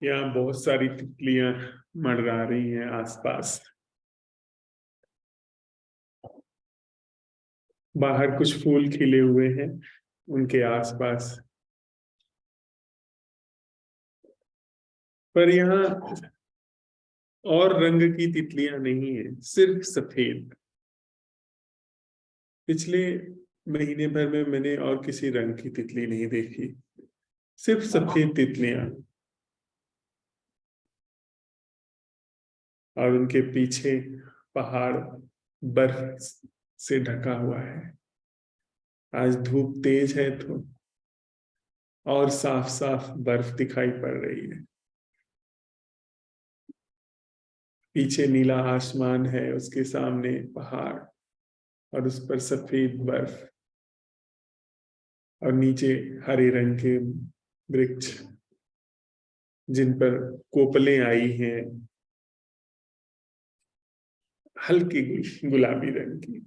यहाँ बहुत सारी तितलियां मंडरा रही हैं आसपास। बाहर कुछ फूल खिले हुए हैं उनके आसपास, पर यहाँ और रंग की तितलियां नहीं है, सिर्फ सफेद। पिछले महीने भर में मैंने और किसी रंग की तितली नहीं देखी, सिर्फ सफेद तितलियां। और उनके पीछे पहाड़ बर्फ से ढका हुआ है। आज धूप तेज है तो और साफ साफ बर्फ दिखाई पड़ रही है। पीछे नीला आसमान है, उसके सामने पहाड़ और उस पर सफेद बर्फ, और नीचे हरे रंग के वृक्ष जिन पर कोपलें आई हैं हल्की गुलाबी रंग की।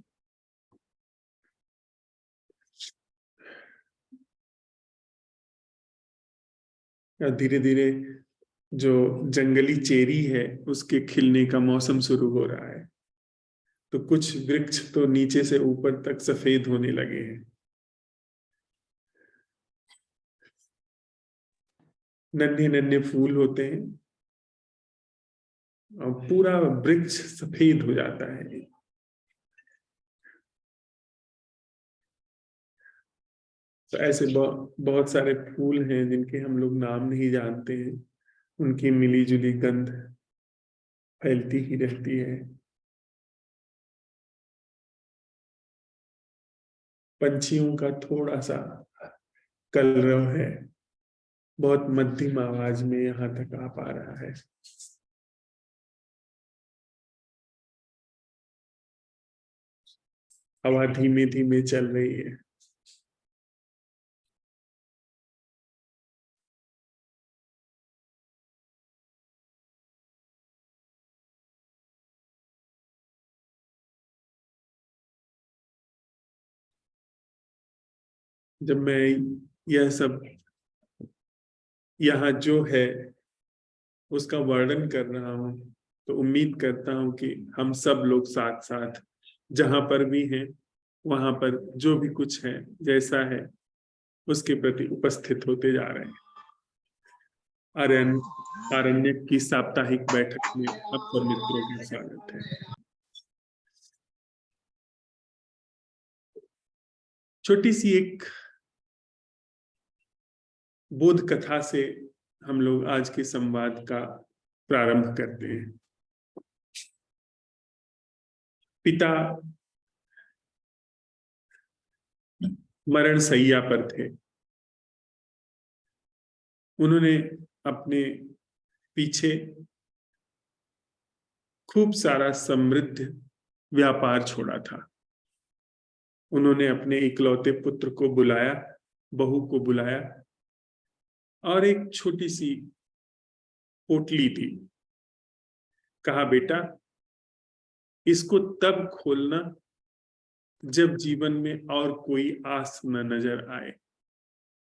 धीरे धीरे जो जंगली चेरी है उसके खिलने का मौसम शुरू हो रहा है, तो कुछ वृक्ष तो नीचे से ऊपर तक सफेद होने लगे हैं। नन्हे नन्हे फूल होते हैं और पूरा वृक्ष सफेद हो जाता है। तो ऐसे बहुत सारे फूल हैं जिनके हम लोग नाम नहीं जानते हैं, उनकी मिली जुली गंध फैलती ही रहती है। पंछियों का थोड़ा सा कलरव है, बहुत मध्यम आवाज में यहाँ तक आ पा रहा है। हवा धीमे धीमे चल रही है। जब मैं यह सब यहाँ जो है उसका वर्णन कर रहा हूँ तो उम्मीद करता हूँ कि हम सब लोग साथ साथ जहां पर भी हैं वहां पर जो भी कुछ है जैसा है उसके प्रति उपस्थित होते जा रहे हैं। आरण्यक की साप्ताहिक बैठक में आप सब मित्रों का स्वागत है। छोटी सी एक बोध कथा से हम लोग आज के संवाद का प्रारंभ करते हैं। पिता मरण शैया पर थे। उन्होंने अपने पीछे खूब सारा समृद्ध व्यापार छोड़ा था। उन्होंने अपने इकलौते पुत्र को बुलाया, बहू को बुलाया, और एक छोटी सी पोटली थी। कहा, बेटा इसको तब खोलना जब जीवन में और कोई आस न नजर आए,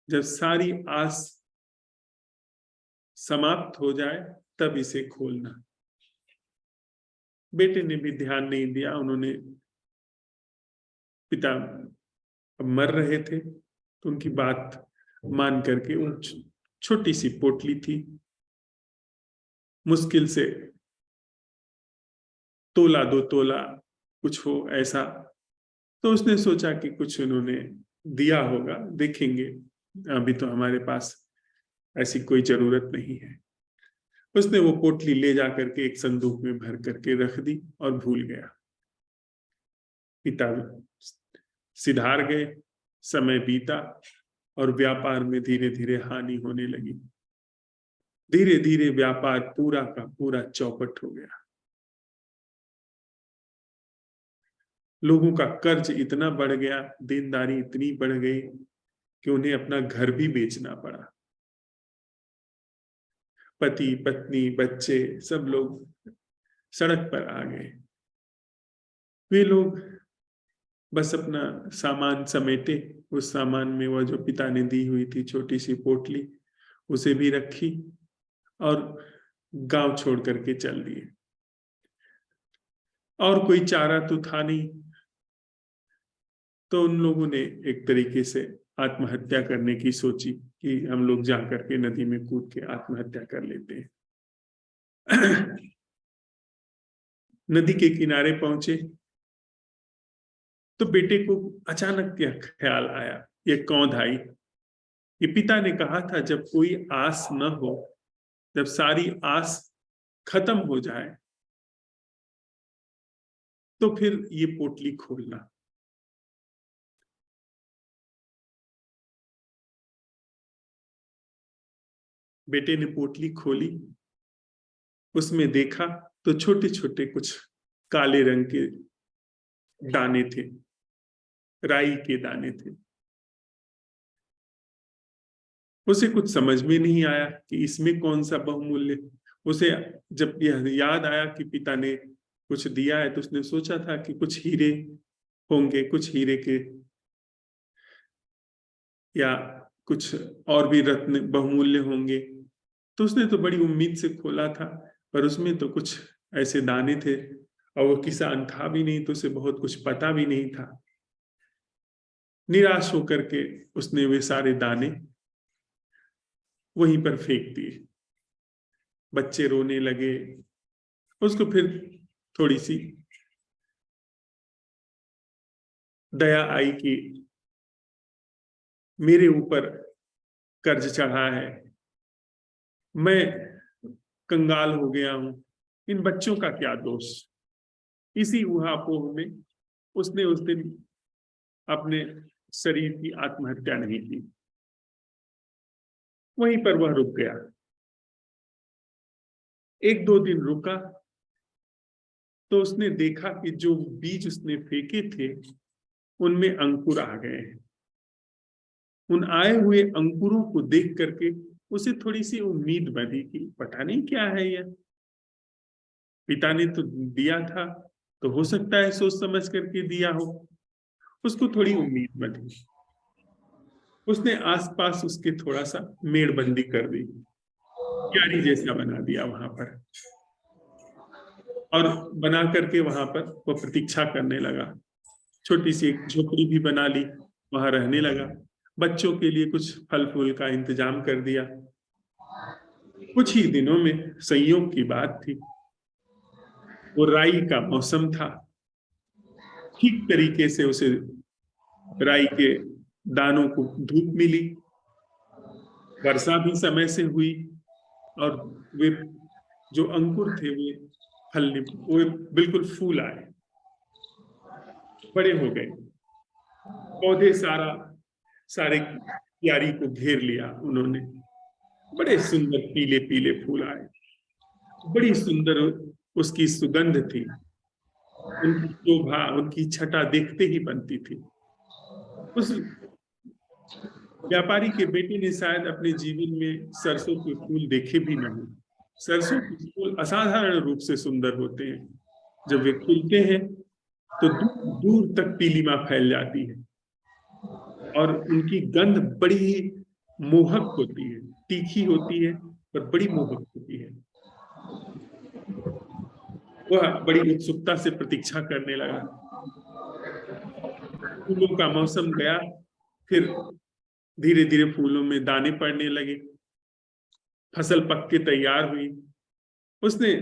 जब सारी आस समाप्त हो जाए तब इसे खोलना। बेटे ने भी ध्यान नहीं दिया। उन्होंने, पिता मर रहे थे तो उनकी बात मान करके वो छोटी सी पोटली थी, मुश्किल से तोला दो तोला कुछ हो ऐसा, तो उसने सोचा कि कुछ उन्होंने दिया होगा, देखेंगे, अभी तो हमारे पास ऐसी कोई जरूरत नहीं है। उसने वो पोटली ले जाकर के एक संदूक में भर करके रख दी और भूल गया। पिता सिधार गए, समय बीता और व्यापार में धीरे धीरे हानि होने लगी। धीरे धीरे व्यापार पूरा का पूरा चौपट हो गया। लोगों का कर्ज इतना बढ़ गया, देनदारी इतनी बढ़ गई कि उन्हें अपना घर भी बेचना पड़ा। पति पत्नी बच्चे सब लोग सड़क पर आ गए। वे लोग बस अपना सामान समेटे। उस सामान में वह जो पिता ने दी हुई थी छोटी सी पोटली, उसे भी रखी और गांव छोड़ करके चल दिए। और कोई चारा तो था नहीं, तो उन लोगों ने एक तरीके से आत्महत्या करने की सोची कि हम लोग जा करके नदी में कूद के आत्महत्या कर लेते हैं। नदी के किनारे पहुंचे तो बेटे को अचानक यह ख्याल आया, ये कौंध आई कि पिता ने कहा था जब कोई आस न हो, जब सारी आस खत्म हो जाए तो फिर ये पोटली खोलना। बेटे ने पोटली खोली, उसमें देखा तो छोटे छोटे कुछ काले रंग के दाने थे, राई के दाने थे। उसे कुछ समझ में नहीं आया कि इसमें कौन सा बहुमूल्य। उसे जब यह याद आया कि पिता ने कुछ दिया है तो उसने सोचा था कि कुछ हीरे होंगे, कुछ हीरे के या कुछ और भी रत्न बहुमूल्य होंगे। तो उसने तो बड़ी उम्मीद से खोला था, पर उसमें तो कुछ ऐसे दाने थे और वो किसान था भी नहीं, तो उसे बहुत कुछ पता भी नहीं था। निराश होकर के उसने वे सारे दाने वहीं पर फेंक दिए। बच्चे रोने लगे। उसको फिर थोड़ी सी दया आई कि मेरे ऊपर कर्ज चढ़ा है, मैं कंगाल हो गया हूं, इन बच्चों का क्या दोष। इसी ऊहापोह में उसने उस दिन अपने शरीर की आत्महत्या नहीं की, वहीं पर वह रुक गया। एक दो दिन रुका तो उसने देखा कि जो बीज उसने फेंके थे उनमें अंकुर आ गए हैं। उन आए हुए अंकुरों को देख करके उसे थोड़ी सी उम्मीद बनी कि पता नहीं क्या है यह, पिता ने तो दिया था तो हो सकता है सोच समझ करके दिया हो। उसको थोड़ी उम्मीद बनी। उसने आसपास उसके थोड़ा सा मेड़बंदी कर दी, क्यारी जैसा बना दिया वहां पर, और बना करके वहां पर वो प्रतीक्षा करने लगा। छोटी सी एक झोपड़ी भी बना ली, वहां रहने लगा। बच्चों के लिए कुछ फल फूल का इंतजाम कर दिया। कुछ ही दिनों में संयोग की बात थी, वो राई का मौसम था। ठीक तरीके से उसे राई के दानों को धूप मिली, वर्षा भी समय से हुई, और वे जो अंकुर थे वे फलने, वो बिल्कुल फूल आए, बड़े हो गए। पौधे सारे क्यारी को घेर लिया उन्होंने। बड़े सुंदर पीले पीले फूल आए, बड़ी सुंदर उसकी सुगंध थी। उनकी शोभा, उनकी छटा देखते ही बनती थी। उस व्यापारी के बेटे ने शायद अपने जीवन में सरसों के फूल देखे भी न हो। सरसों के फूल असाधारण रूप से सुंदर होते हैं। जब वे खिलते हैं तो दूर दूर तक पीलिमा फैल जाती है, और उनकी गंध बड़ी ही मोहक होती है, तीखी होती है पर बड़ी मोहक होती है। वह बड़ी उत्सुकता से प्रतीक्षा करने लगा। फूलों का मौसम गया, फिर धीरे धीरे फूलों में दाने पड़ने लगे, फसल पक के तैयार हुई। उसने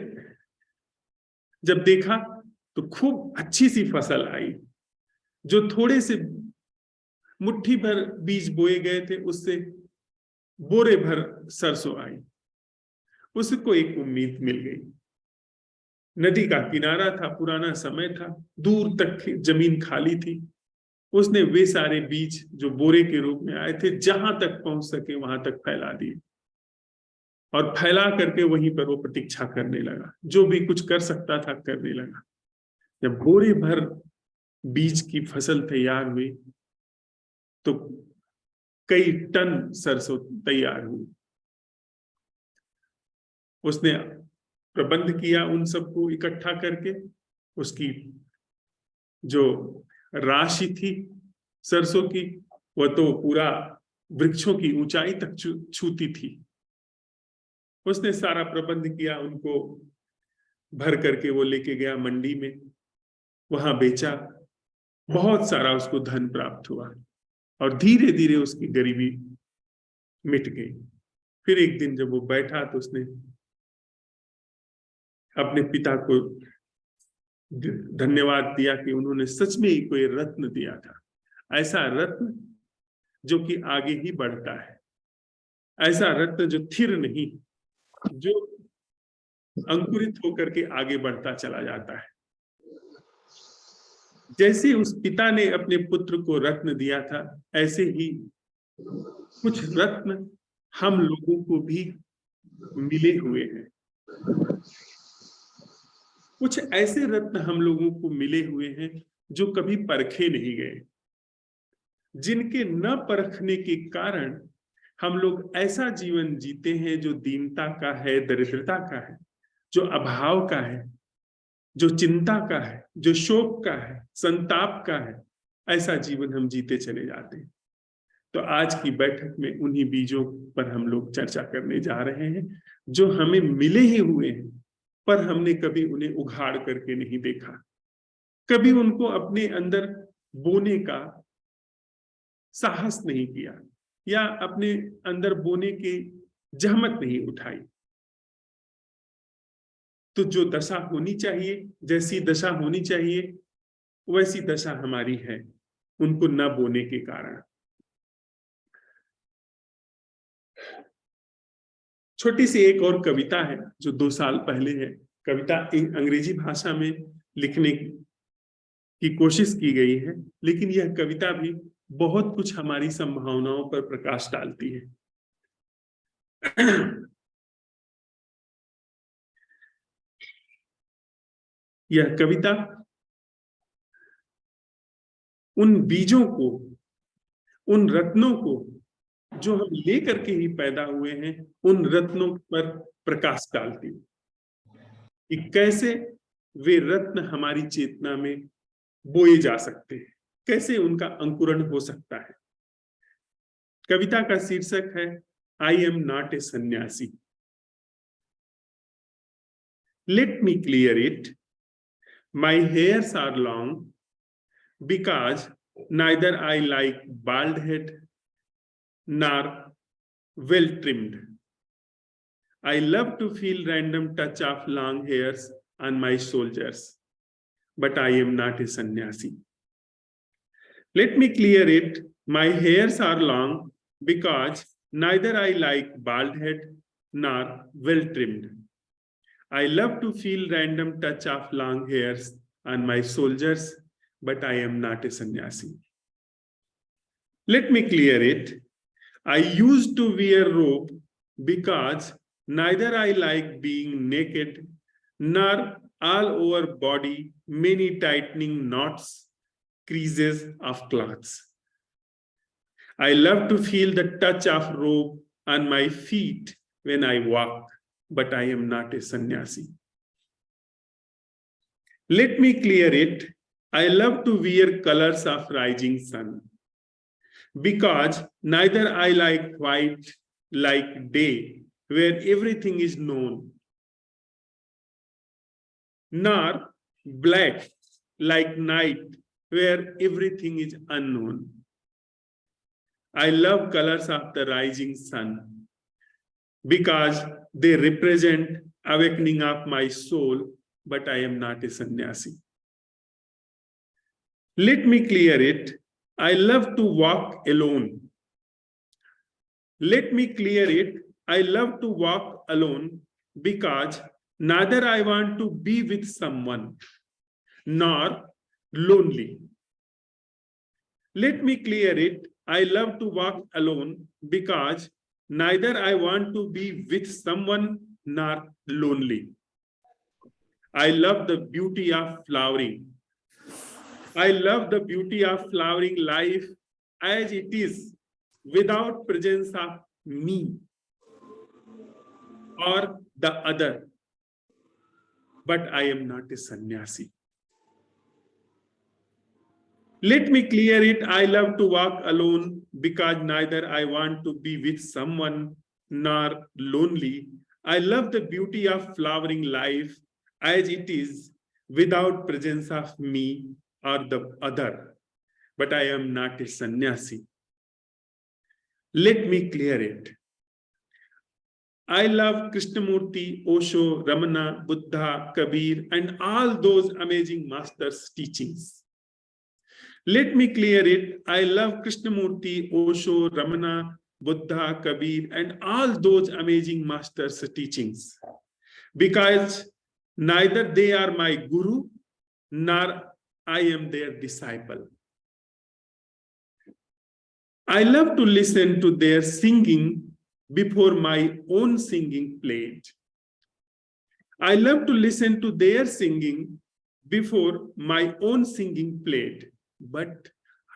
जब देखा तो खूब अच्छी सी फसल आई। जो थोड़े से मुट्ठी भर बीज बोए गए थे उससे बोरे भर सरसों आई। उसको एक उम्मीद मिल गई। नदी का किनारा था, पुराना समय था, दूर तक जमीन खाली थी। उसने वे सारे बीज जो बोरे के रूप में आए थे जहां तक पहुंच सके वहां तक फैला दिए, और फैला करके वहीं पर वो प्रतीक्षा करने लगा। जो भी कुछ कर सकता था करने लगा। जब बोरे भर बीज की फसल तैयार हुई तो कई टन सरसों तैयार हुई। उसने प्रबंध किया उन सबको इकट्ठा करके। उसकी जो राशि थी सरसों की, वह तो पूरा वृक्षों की ऊंचाई तक छूती थी। उसने सारा प्रबंध किया, उनको भर करके वो लेके गया मंडी में, वहां बेचा, बहुत सारा उसको धन प्राप्त हुआ और धीरे धीरे उसकी गरीबी मिट गई। फिर एक दिन जब वो बैठा तो उसने अपने पिता को धन्यवाद दिया कि उन्होंने सच में ही कोई रत्न दिया था, ऐसा रत्न जो कि आगे ही बढ़ता है, ऐसा रत्न जो थिर नहीं, जो अंकुरित होकर के आगे बढ़ता चला जाता है। जैसे उस पिता ने अपने पुत्र को रत्न दिया था, ऐसे ही कुछ रत्न हम लोगों को भी मिले हुए हैं। कुछ ऐसे रत्न हम लोगों को मिले हुए हैं जो कभी परखे नहीं गए, जिनके न परखने के कारण हम लोग ऐसा जीवन जीते हैं जो दीनता का है, दरिद्रता का है, जो अभाव का है, जो चिंता का है, जो शोक का है, संताप का है, ऐसा जीवन हम जीते चले जाते हैं। तो आज की बैठक में उन्हीं बीजों पर हम लोग चर्चा करने जा रहे हैं जो हमें मिले ही हुए हैं, पर हमने कभी उन्हें उघाड़ करके नहीं देखा, कभी उनको अपने अंदर बोने का साहस नहीं किया या अपने अंदर बोने की जहमत नहीं उठाई। तो जो दशा होनी चाहिए, जैसी दशा होनी चाहिए, वैसी दशा हमारी है उनको न बोने के कारण। छोटी सी एक और कविता है जो 2 साल पहले है। कविता अंग्रेजी भाषा में लिखने की कोशिश की गई है, लेकिन यह कविता भी बहुत कुछ हमारी संभावनाओं पर प्रकाश डालती है। यह कविता उन बीजों को, उन रत्नों को जो हम लेकर के ही पैदा हुए हैं, उन रत्नों पर प्रकाश डालती है कि कैसे वे रत्न हमारी चेतना में बोए जा सकते हैं, कैसे उनका अंकुरण हो सकता है। कविता का शीर्षक है I am not a sannyasi. Let me clear it, my hairs are long because neither I like bald head nor well trimmed. I love to feel random touch of long hairs on my shoulders, but I am not a sannyasi. Let me clear it, my hairs are long because neither I like bald head nor well trimmed. I love to feel random touch of long hairs on my shoulders, but I am not a sannyasi. Let me clear it. I used to wear robe because neither I like being naked nor all over body many tightening knots, creases of cloths. I love to feel the touch of robe on my feet when I walk, but I am not a sannyasi. Let me clear it. I love to wear colors of rising sun because neither I like white like day where everything is known, nor black like night where everything is unknown. I love colors of the rising sun because they represent awakening of my soul, but I am not a sannyasi. Let me clear it. I love to walk alone. Let me clear it. I love to walk alone because neither I want to be with someone nor lonely. Let me clear it. I love to walk alone because neither I want to be with someone nor lonely. I love the beauty of flowering. I love the beauty of flowering life as it is without presence of me or the other, but I am not a sannyasi. Let me clear it. I love to walk alone because neither I want to be with someone nor lonely. I love the beauty of flowering life as it is without presence of me or the other. But I am not a sannyasi. Let me clear it. I love Krishnamurti, Osho, Ramana, Buddha, Kabir, and all those amazing masters' teachings. Let me clear it. I love Krishnamurti, Osho, Ramana, Buddha, Kabir, and all those amazing masters' teachings, because neither they are my guru, nor I am their disciple. I love to listen to their singing before my own singing played. I love to listen to their singing before my own singing played, but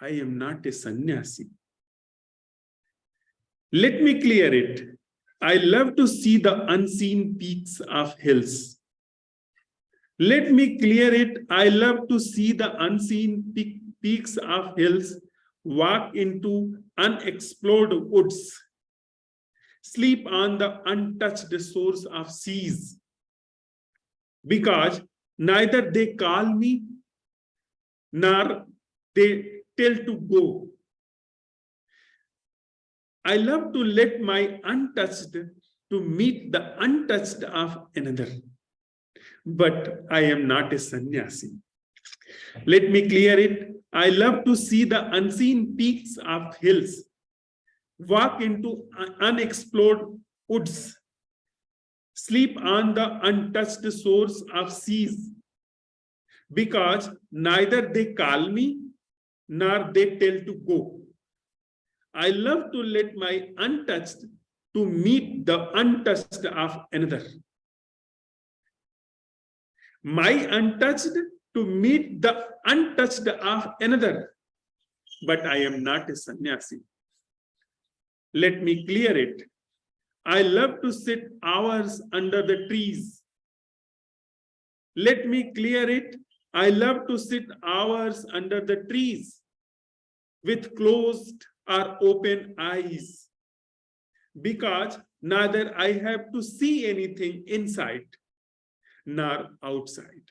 I am not a sannyasi. Let me clear it. I love to see the unseen peaks of hills. Let me clear it. I love to see the unseen peaks of hills, walk into unexplored woods, sleep on the untouched shores of seas, because neither they call me nor they tell to go. I love to let my untouched to meet the untouched of another, but I am not a sannyasi. Let me clear it. I love to see the unseen peaks of hills, walk into unexplored woods, sleep on the untouched shores of seas, because neither they call me nor they tell to go. I love to let my untouched to meet the untouched of another. My untouched to meet the untouched of another, but I am not a sannyasi. Let me clear it. I love to sit hours under the trees. Let me clear it. I love to sit hours under the trees with closed or open eyes, because neither I have to see anything inside nor outside.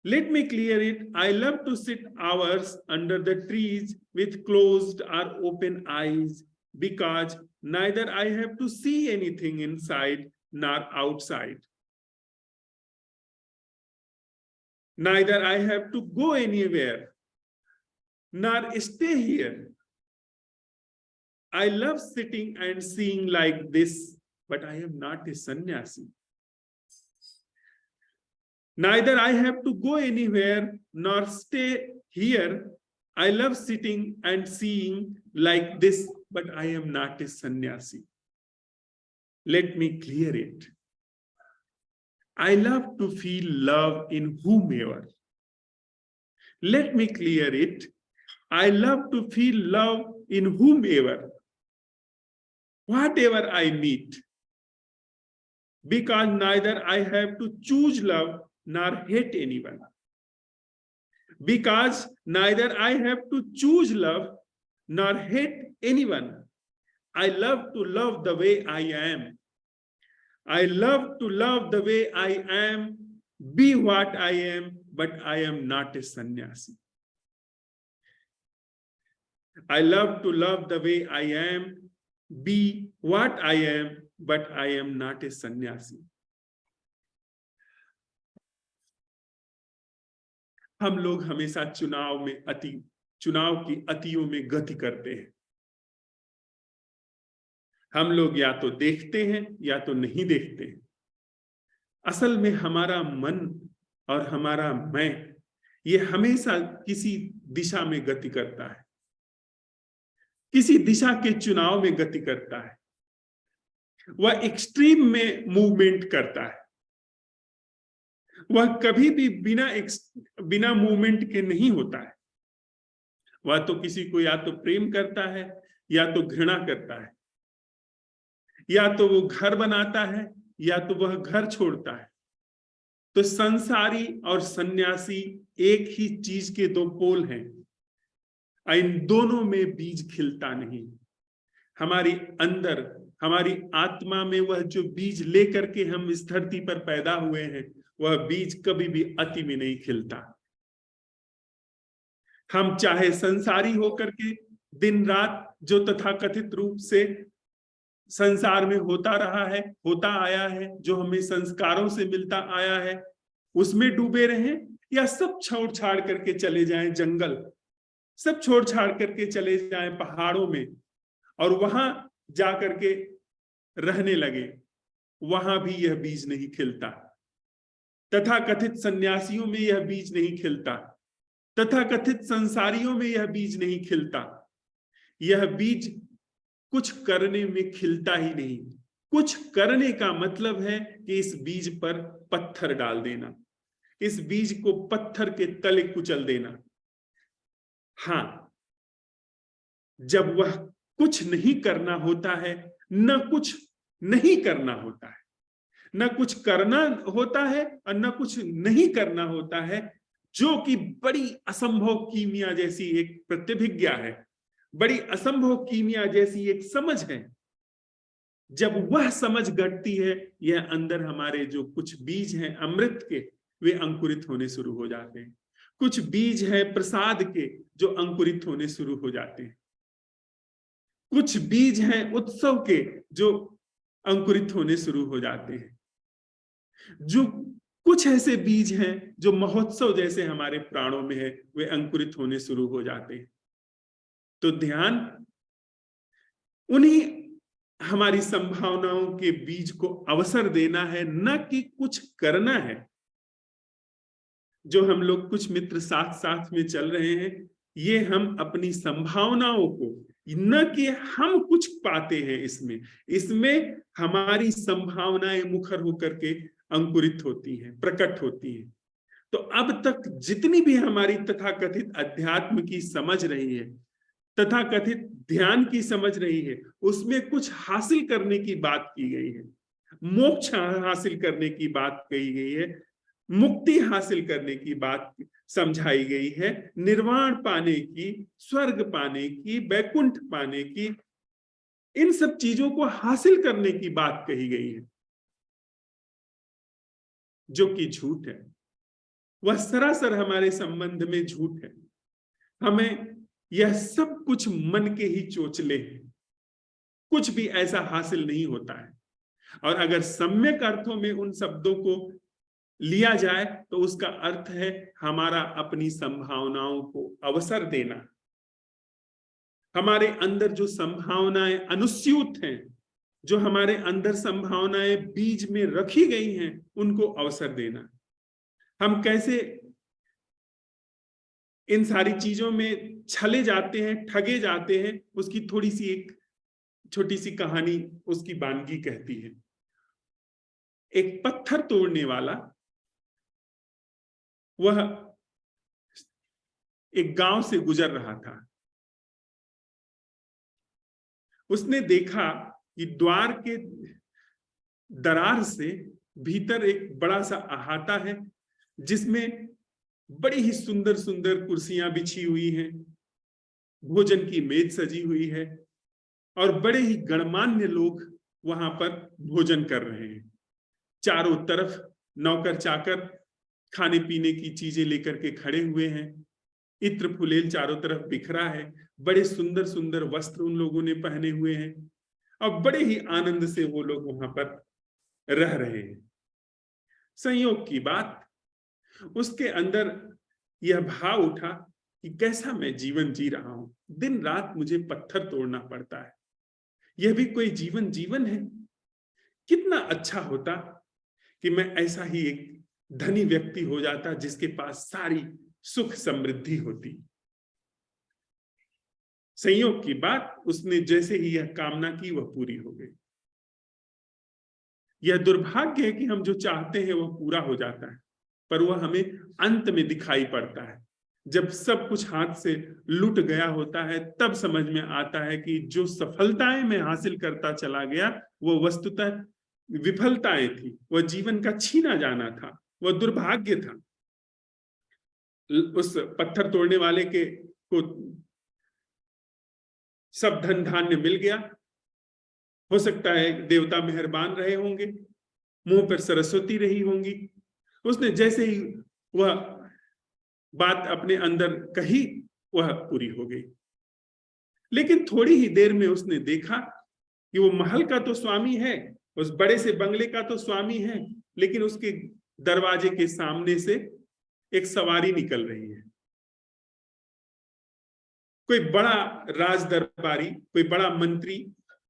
Let me clear it. I love to sit hours under the trees with closed or open eyes, because neither I have to see anything inside nor outside. Neither I have to go anywhere nor stay here. I love sitting and seeing like this, but I am not a sannyasi. Neither I have to go anywhere nor stay here. I love sitting and seeing like this, but I am not a sannyasi. Let me clear it. I love to feel love in whomever. Let me clear it. I love to feel love in whomever, whatever I meet, because neither I have to choose love nor hate anyone. Because neither I have to choose love nor hate anyone. I love to love the way I am. I love to love the way I am, be what I am, but I am not a sannyasi. I love to love the way I am, be what I am, but I am not a sannyasi. हम लोग हमेशा चुनाव की अतियों में गति करते हैं। हम लोग या तो देखते हैं या तो नहीं देखते हैं। असल में हमारा मन और हमारा मैं ये हमेशा किसी दिशा में गति करता है, किसी दिशा के चुनाव में गति करता है। वह एक्सट्रीम में मूवमेंट करता है। वह कभी भी बिना मूवमेंट के नहीं होता है। वह तो किसी को या तो प्रेम करता है या तो घृणा करता है, या तो वो घर बनाता है या तो वह घर छोड़ता है। तो संसारी और सन्यासी एक ही चीज के दो पोल हैं। इन दोनों में बीज खिलता नहीं। हमारी अंदर हमारी आत्मा में वह जो बीज लेकर के हम इस धरती पर पैदा हुए हैं, वह बीज कभी भी अति में नहीं खिलता। हम चाहे संसारी होकर के दिन रात जो तथाकथित रूप से संसार में होता रहा है, होता आया है, जो हमें संस्कारों से मिलता आया है, उसमें डूबे रहें, या सब छोड़ छाड़ करके चले जाएं जंगल, सब छोड़ छाड़ करके चले जाएं पहाड़ों में और वहां जा करके रहने लगे, वहां भी यह बीज नहीं खिलता। तथाकथित सन्यासियों में यह बीज नहीं खिलता, तथाकथित संसारियों में यह बीज नहीं खिलता। यह बीज कुछ करने में खिलता ही नहीं। कुछ करने का मतलब है कि इस बीज पर पत्थर डाल देना, इस बीज को पत्थर के तले कुचल देना। हाँ, जब वह कुछ नहीं करना होता है, न कुछ नहीं करना होता है, न कुछ करना होता है और न कुछ नहीं करना होता है, जो कि बड़ी असंभव कीमिया जैसी एक प्रतिभिज्ञा है, बड़ी असंभव कीमिया जैसी एक समझ है। जब वह समझ घटती है, यह अंदर हमारे जो कुछ बीज हैं अमृत के, वे अंकुरित होने शुरू हो जाते हैं। कुछ बीज हैं प्रसाद के, जो अंकुरित होने शुरू हो जाते हैं। कुछ बीज हैं उत्सव के, जो अंकुरित होने शुरू हो जाते हैं। जो कुछ ऐसे बीज हैं जो महोत्सव जैसे हमारे प्राणों में है, वे अंकुरित होने शुरू हो जाते हैं। तो ध्यान उन्हीं हमारी संभावनाओं के बीज को अवसर देना है, न कि कुछ करना है। जो हम लोग कुछ मित्र साथ साथ में चल रहे हैं, ये हम अपनी संभावनाओं को, न कि हम कुछ पाते हैं इसमें हमारी संभावनाएं मुखर होकर के अंकुरित होती हैं, प्रकट होती हैं। तो अब तक जितनी भी हमारी तथाकथित अध्यात्म की समझ रही है, तथाकथित ध्यान की समझ रही है, उसमें कुछ हासिल करने की बात की गई है, मोक्ष हासिल करने की बात कही गई है, मुक्ति हासिल करने की बात समझाई गई है, निर्वाण पाने की, स्वर्ग पाने की, वैकुंठ पाने की, इन सब चीजों को हासिल करने की बात कही गई है, जो कि झूठ है। वह सरासर हमारे संबंध में झूठ है। हमें यह सब कुछ मन के ही चोचले हैं, कुछ भी ऐसा हासिल नहीं होता है। और अगर सम्यक अर्थों में उन शब्दों को लिया जाए तो उसका अर्थ है हमारा अपनी संभावनाओं को अवसर देना। हमारे अंदर जो संभावनाएं अनुस्यूत हैं, जो हमारे अंदर संभावनाएं बीज में रखी गई हैं, उनको अवसर देना। हम कैसे इन सारी चीजों में छले जाते हैं, ठगे जाते हैं, उसकी थोड़ी सी एक छोटी सी कहानी उसकी वानगी कहती है। एक पत्थर तोड़ने वाला, वह एक गांव से गुजर रहा था। उसने देखा कि द्वार के दरार से भीतर एक बड़ा सा अहाता है, जिसमें बड़ी ही सुंदर सुंदर कुर्सियां बिछी हुई हैं, भोजन की मेज सजी हुई है और बड़े ही गणमान्य लोग वहां पर भोजन कर रहे हैं। चारों तरफ नौकर चाकर खाने पीने की चीजें लेकर के खड़े हुए हैं। इत्र फुलेल चारों तरफ बिखरा है। बड़े सुंदर सुंदर वस्त्र उन लोगों ने पहने हुए हैं और बड़े ही आनंद से वो लोग वहां पर रह रहे हैं। संयोग की बात, उसके अंदर यह भाव उठा कि कैसा मैं जीवन जी रहा हूं, दिन रात मुझे पत्थर तोड़ना पड़ता है, यह भी कोई जीवन है। कितना अच्छा होता कि मैं ऐसा ही एक धनी व्यक्ति हो जाता, जिसके पास सारी सुख समृद्धि होती। संयोग की बात, उसने जैसे ही यह कामना की वह पूरी हो गई। यह दुर्भाग्य है कि हम जो चाहते हैं वह पूरा हो जाता है, पर वह हमें अंत में दिखाई पड़ता है। जब सब कुछ हाथ से लुट गया होता है, तब समझ में आता है कि जो सफलताएं मैं हासिल करता चला गया, वो वस्तुतः विफलताएं थी, वह जीवन का छीना जाना था, वह दुर्भाग्य था। उस पत्थर तोड़ने वाले को सब धन धान्य मिल गया, हो सकता है देवता मेहरबान रहे होंगे, मुंह पर सरस्वती रही होंगी। उसने जैसे ही वह बात अपने अंदर कही, वह पूरी हो गई। लेकिन थोड़ी ही देर में उसने देखा कि वो महल का तो स्वामी है, उस बड़े से बंगले का तो स्वामी है, लेकिन उसके दरवाजे के सामने से एक सवारी निकल रही है। कोई बड़ा राज दरबारी, कोई बड़ा मंत्री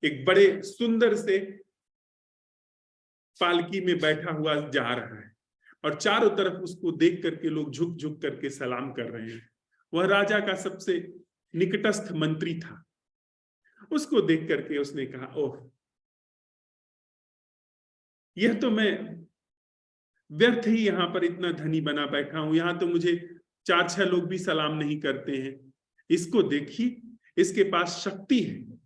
एक बड़े सुंदर से पालकी में बैठा हुआ जा रहा है, और चारों तरफ उसको देख करके लोग झुक झुक करके सलाम कर रहे हैं। वह राजा का सबसे निकटस्थ मंत्री था। उसको देख करके उसने कहा, ओह, यह तो मैं व्यर्थ ही यहां पर इतना धनी बना बैठा हूं, यहां तो मुझे 4-6 लोग भी सलाम नहीं करते हैं। इसको देखिए, इसके पास शक्ति है,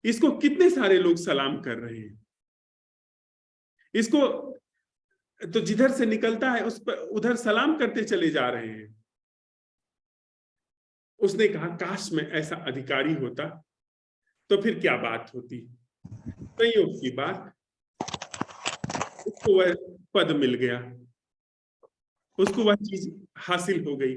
इसको कितने सारे लोग सलाम कर रहे हैं। इसको तो जिधर से निकलता है उस पर उधर सलाम करते चले जा रहे हैं। उसने कहा, काश मैं ऐसा अधिकारी होता तो फिर क्या बात होती। संयोग की बात, उसको वह पद मिल गया, उसको वह चीज हासिल हो गई।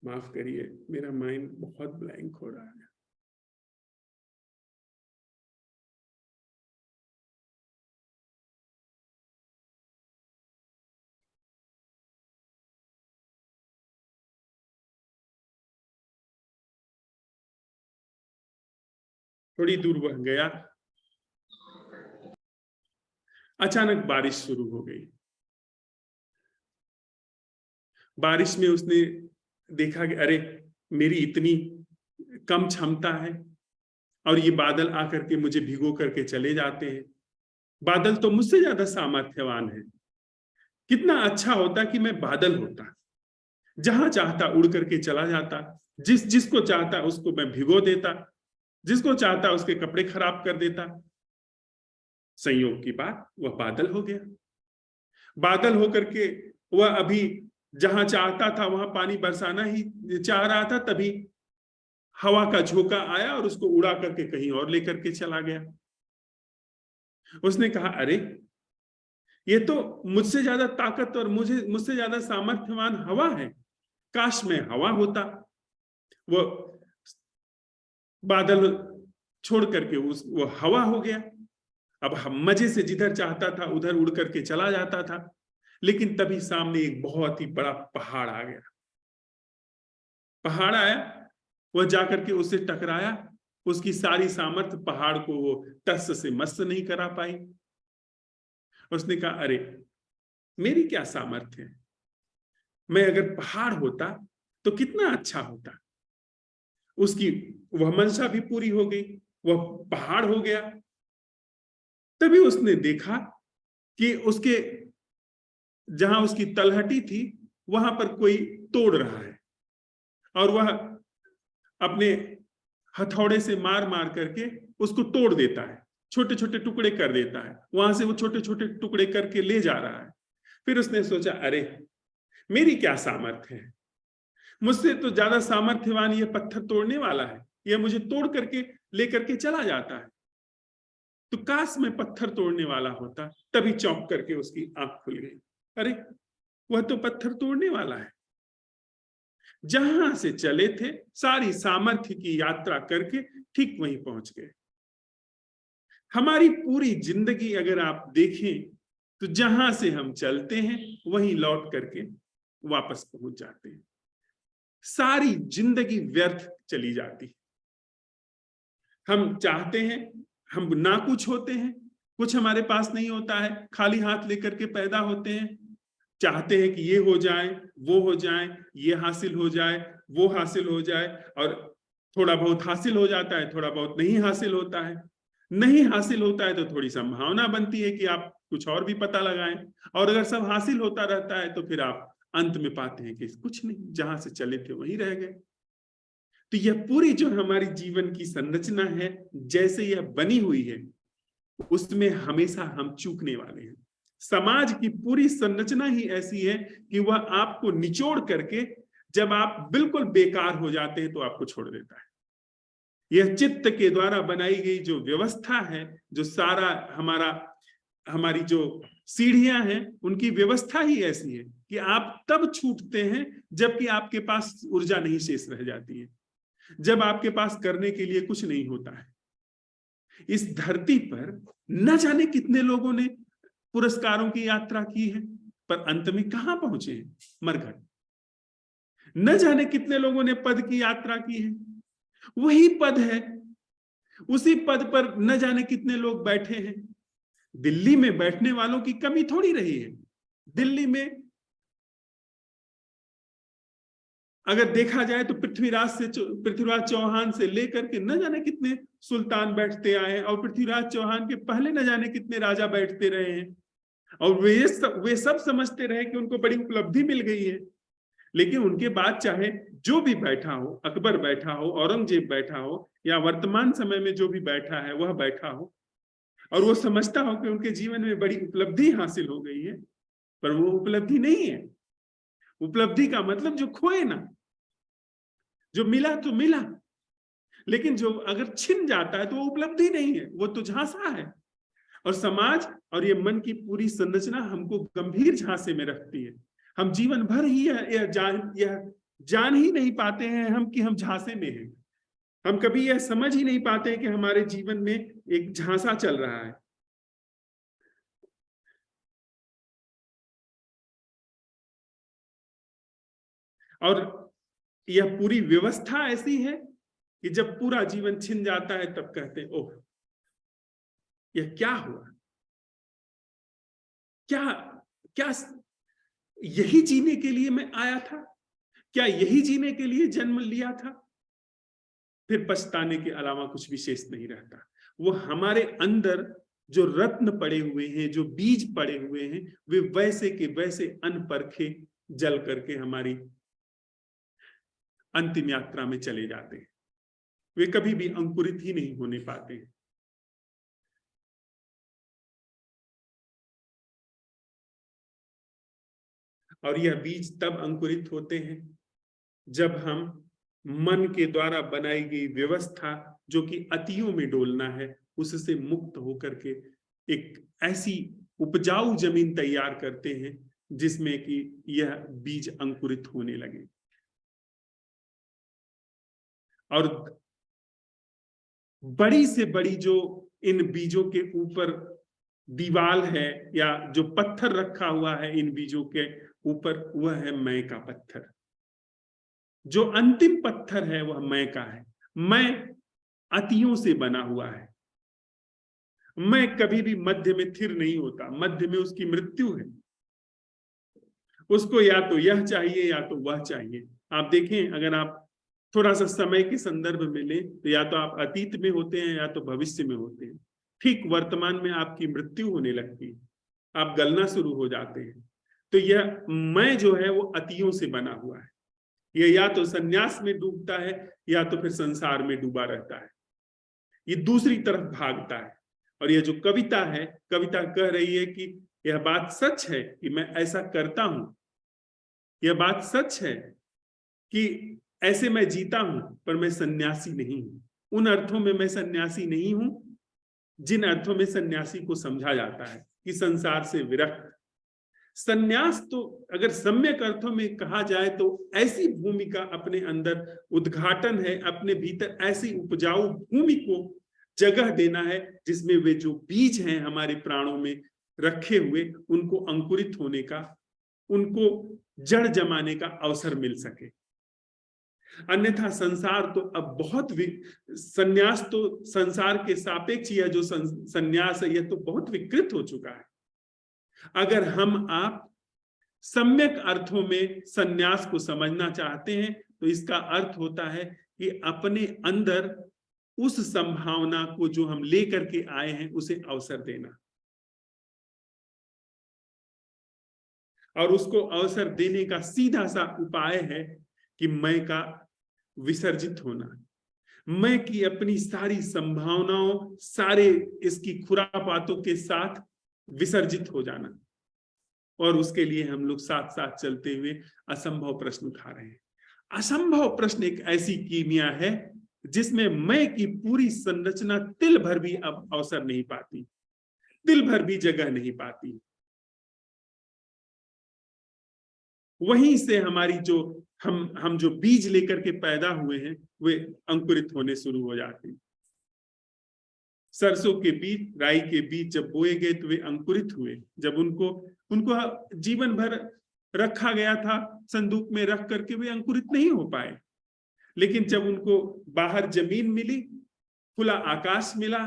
माफ करिए, मेरा माइंड बहुत ब्लैंक हो रहा है। थोड़ी दूर वह गया, अचानक बारिश शुरू हो गई। बारिश में उसने देखा कि अरे, मेरी इतनी कम क्षमता है और ये बादल आकर के मुझे भिगो करके चले जाते हैं। बादल तो मुझसे ज्यादा सामर्थ्यवान है। कितना अच्छा होता कि मैं बादल होता, जहां चाहता उड़ करके चला जाता, जिसको चाहता उसको मैं भिगो देता, जिसको चाहता उसके कपड़े खराब कर देता। संयोग की बात, वह बादल हो गया। बादल होकर के वह अभी जहां चाहता था वहां पानी बरसाना ही चाह रहा था, तभी हवा का झोंका आया और उसको उड़ा करके कहीं और लेकर के चला गया। उसने कहा, अरे, ये तो मुझसे ज्यादा ताकत और मुझसे ज्यादा सामर्थ्यवान हवा है। काश मैं हवा होता। वो बादल छोड़ करके वो हवा हो गया। अब हम मजे से जिधर चाहता था उधर उड़ करके चला जाता था। लेकिन तभी सामने एक बहुत ही बड़ा पहाड़ आ गया। पहाड़ आया, वह जाकर के उससे टकराया। उसकी सारी सामर्थ्य पहाड़ को वो टस से मस नहीं करा पाई। उसने कहा, अरे, मेरी क्या सामर्थ्य है, मैं अगर पहाड़ होता तो कितना अच्छा होता। उसकी वह मंशा भी पूरी हो गई, वह पहाड़ हो गया। तभी उसने देखा कि उसके जहां उसकी तलहटी थी वहां पर कोई तोड़ रहा है, और वह अपने हथौड़े से मार मार करके उसको तोड़ देता है, छोटे छोटे टुकड़े कर देता है। वहां से वो छोटे छोटे टुकड़े करके ले जा रहा है। फिर उसने सोचा, अरे, मेरी क्या सामर्थ्य है, मुझसे तो ज्यादा सामर्थ्यवान ये पत्थर तोड़ने वाला है, यह मुझे तोड़ करके लेकर के चला जाता है। तो काश मैं पत्थर तोड़ने वाला होता। तभी चौंक करके उसकी आंख खुल गई। अरे, वह तो पत्थर तोड़ने वाला है। जहां से चले थे सारी सामर्थ्य की यात्रा करके ठीक वहीं पहुंच गए। हमारी पूरी जिंदगी अगर आप देखें तो जहां से हम चलते हैं वहीं लौट करके वापस पहुंच जाते हैं। सारी जिंदगी व्यर्थ चली जाती है। हम चाहते हैं, हम ना कुछ होते हैं, कुछ हमारे पास नहीं होता है, खाली हाथ लेकर के पैदा होते हैं, चाहते हैं कि ये हो जाए, वो हो जाए, ये हासिल हो जाए, वो हासिल हो जाए, और थोड़ा बहुत हासिल हो जाता है, थोड़ा बहुत नहीं हासिल होता है। नहीं हासिल होता है तो थोड़ी संभावना बनती है कि आप कुछ और भी पता लगाएं, और अगर सब हासिल होता रहता है तो फिर आप अंत में पाते हैं कि कुछ नहीं, जहां से चले थे वहीं रह गए। तो यह पूरी जो हमारी जीवन की संरचना है, जैसे यह बनी हुई है, उसमें हमेशा हम चूकने वाले हैं। समाज की पूरी संरचना ही ऐसी है कि वह आपको निचोड़ करके जब आप बिल्कुल बेकार हो जाते हैं तो आपको छोड़ देता है। यह चित्त के द्वारा बनाई गई जो व्यवस्था है, जो सारा हमारी जो सीढ़ियां हैं, उनकी व्यवस्था ही ऐसी है कि आप तब छूटते हैं जबकि आपके पास ऊर्जा नहीं शेष रह जाती है, जब आपके पास करने के लिए कुछ नहीं होता है। इस धरती पर न जाने कितने लोगों ने पुरस्कारों की यात्रा की है, पर अंत में कहां पहुंचे हैं? मरघट। न जाने कितने लोगों ने पद की यात्रा की है, वही पद है, उसी पद पर न जाने कितने लोग बैठे हैं। दिल्ली में बैठने वालों की कमी थोड़ी रही है। दिल्ली में अगर देखा जाए तो पृथ्वीराज चौहान से लेकर के न जाने कितने सुल्तान बैठते आए हैं, और पृथ्वीराज चौहान के पहले न जाने कितने राजा बैठते रहे हैं, और वे सब समझते रहे कि उनको बड़ी उपलब्धि मिल गई है। लेकिन उनके बाद चाहे जो भी बैठा हो, अकबर बैठा हो, औरंगजेब बैठा हो, या वर्तमान समय में जो भी बैठा है वह बैठा हो, और वो समझता हो कि उनके जीवन में बड़ी उपलब्धि हासिल हो गई है, पर वो उपलब्धि नहीं है। उपलब्धि का मतलब जो खोए ना, जो मिला तो मिला, लेकिन जो अगर छिन जाता है तो वो उपलब्धि नहीं है, वो तो झांसा है। और समाज और ये मन की पूरी संरचना हमको गंभीर झांसे में रखती है। हम जीवन भर ही यह जान ही नहीं पाते हैं हम कि हम झांसे में हैं। हम कभी यह समझ ही नहीं पाते हैं कि हमारे जीवन में एक झांसा चल रहा है। और यह पूरी व्यवस्था ऐसी है कि जब पूरा जीवन छिन जाता है तब कहते हैं, ओह यह क्या हुआ, क्या क्या यही जीने के लिए मैं आया था, क्या यही जीने के लिए जन्म लिया था? फिर पछताने के अलावा कुछ विशेष नहीं रहता। वो हमारे अंदर जो रत्न पड़े हुए हैं, जो बीज पड़े हुए हैं, वे वैसे के वैसे अनपरखे जल करके हमारी अंतिम यात्रा में चले जाते हैं। वे कभी भी अंकुरित ही नहीं होने पाते। और यह बीज तब अंकुरित होते हैं जब हम मन के द्वारा बनाई गई व्यवस्था, जो कि अतियों में डोलना है, उससे मुक्त होकर के एक ऐसी उपजाऊ जमीन तैयार करते हैं जिसमें कि यह बीज अंकुरित होने लगे। और बड़ी से बड़ी जो इन बीजों के ऊपर दीवाल है, या जो पत्थर रखा हुआ है इन बीजों के ऊपर, वह है मैं का पत्थर। जो अंतिम पत्थर है वह मैं का है। मैं अतियों से बना हुआ है। मैं कभी भी मध्य में स्थिर नहीं होता, मध्य में उसकी मृत्यु है। उसको या तो यह चाहिए या तो वह चाहिए। आप देखें, अगर आप थोड़ा सा समय के संदर्भ में लें तो या तो आप अतीत में होते हैं या तो भविष्य में होते हैं। ठीक वर्तमान में आपकी मृत्यु होने लगती है, आप गलना शुरू हो जाते हैं। तो यह मैं जो है वो अतियों से बना हुआ है। यह या तो संन्यास में डूबता है या तो फिर संसार में डूबा रहता है। ये दूसरी तरफ भागता है। और यह जो कविता है, कविता कह रही है कि यह बात सच है कि मैं ऐसा करता हूं, यह बात सच है कि ऐसे मैं जीता हूं, पर मैं सन्यासी नहीं हूं। उन अर्थों में मैं सन्यासी नहीं हूं जिन अर्थों में सन्यासी को समझा जाता है कि संसार से विरक्त। सन्यास तो अगर सम्यक अर्थों में कहा जाए तो ऐसी भूमि का अपने अंदर उद्घाटन है, अपने भीतर ऐसी उपजाऊ भूमि को जगह देना है जिसमें वे जो बीज हैं हमारे प्राणों में रखे हुए, उनको अंकुरित होने का, उनको जड़ जमाने का अवसर मिल सके। अन्यथा संसार तो अब बहुत संन्यास तो संसार के सापेक्ष यह जो संन्यास है यह तो बहुत विकृत हो चुका है। अगर हम आप सम्यक अर्थों में संन्यास को समझना चाहते हैं तो इसका अर्थ होता है कि अपने अंदर उस संभावना को जो हम लेकर के आए हैं उसे अवसर देना, और उसको अवसर देने का सीधा सा उपाय है कि मैं का विसर्जित होना, मैं की अपनी सारी संभावनाओं, सारे इसकी खुरापातों के साथ विसर्जित हो जाना। और उसके लिए हम लोग साथ साथ चलते हुए असंभव प्रश्न उठा रहे हैं। असंभव प्रश्न एक ऐसी कीमिया है जिसमें मैं की पूरी संरचना तिल भर भी अब अवसर नहीं पाती, तिल भर भी जगह नहीं पाती। वहीं से हमारी जो हम जो बीज लेकर के पैदा हुए हैं वे अंकुरित होने शुरू हो जाते हैं। सरसों के बीज, राई के बीज जब बोए गए तो वे अंकुरित हुए। जब उनको जीवन भर रखा गया था संदूक में रख करके, वे अंकुरित नहीं हो पाए। लेकिन जब उनको बाहर जमीन मिली, खुला आकाश मिला,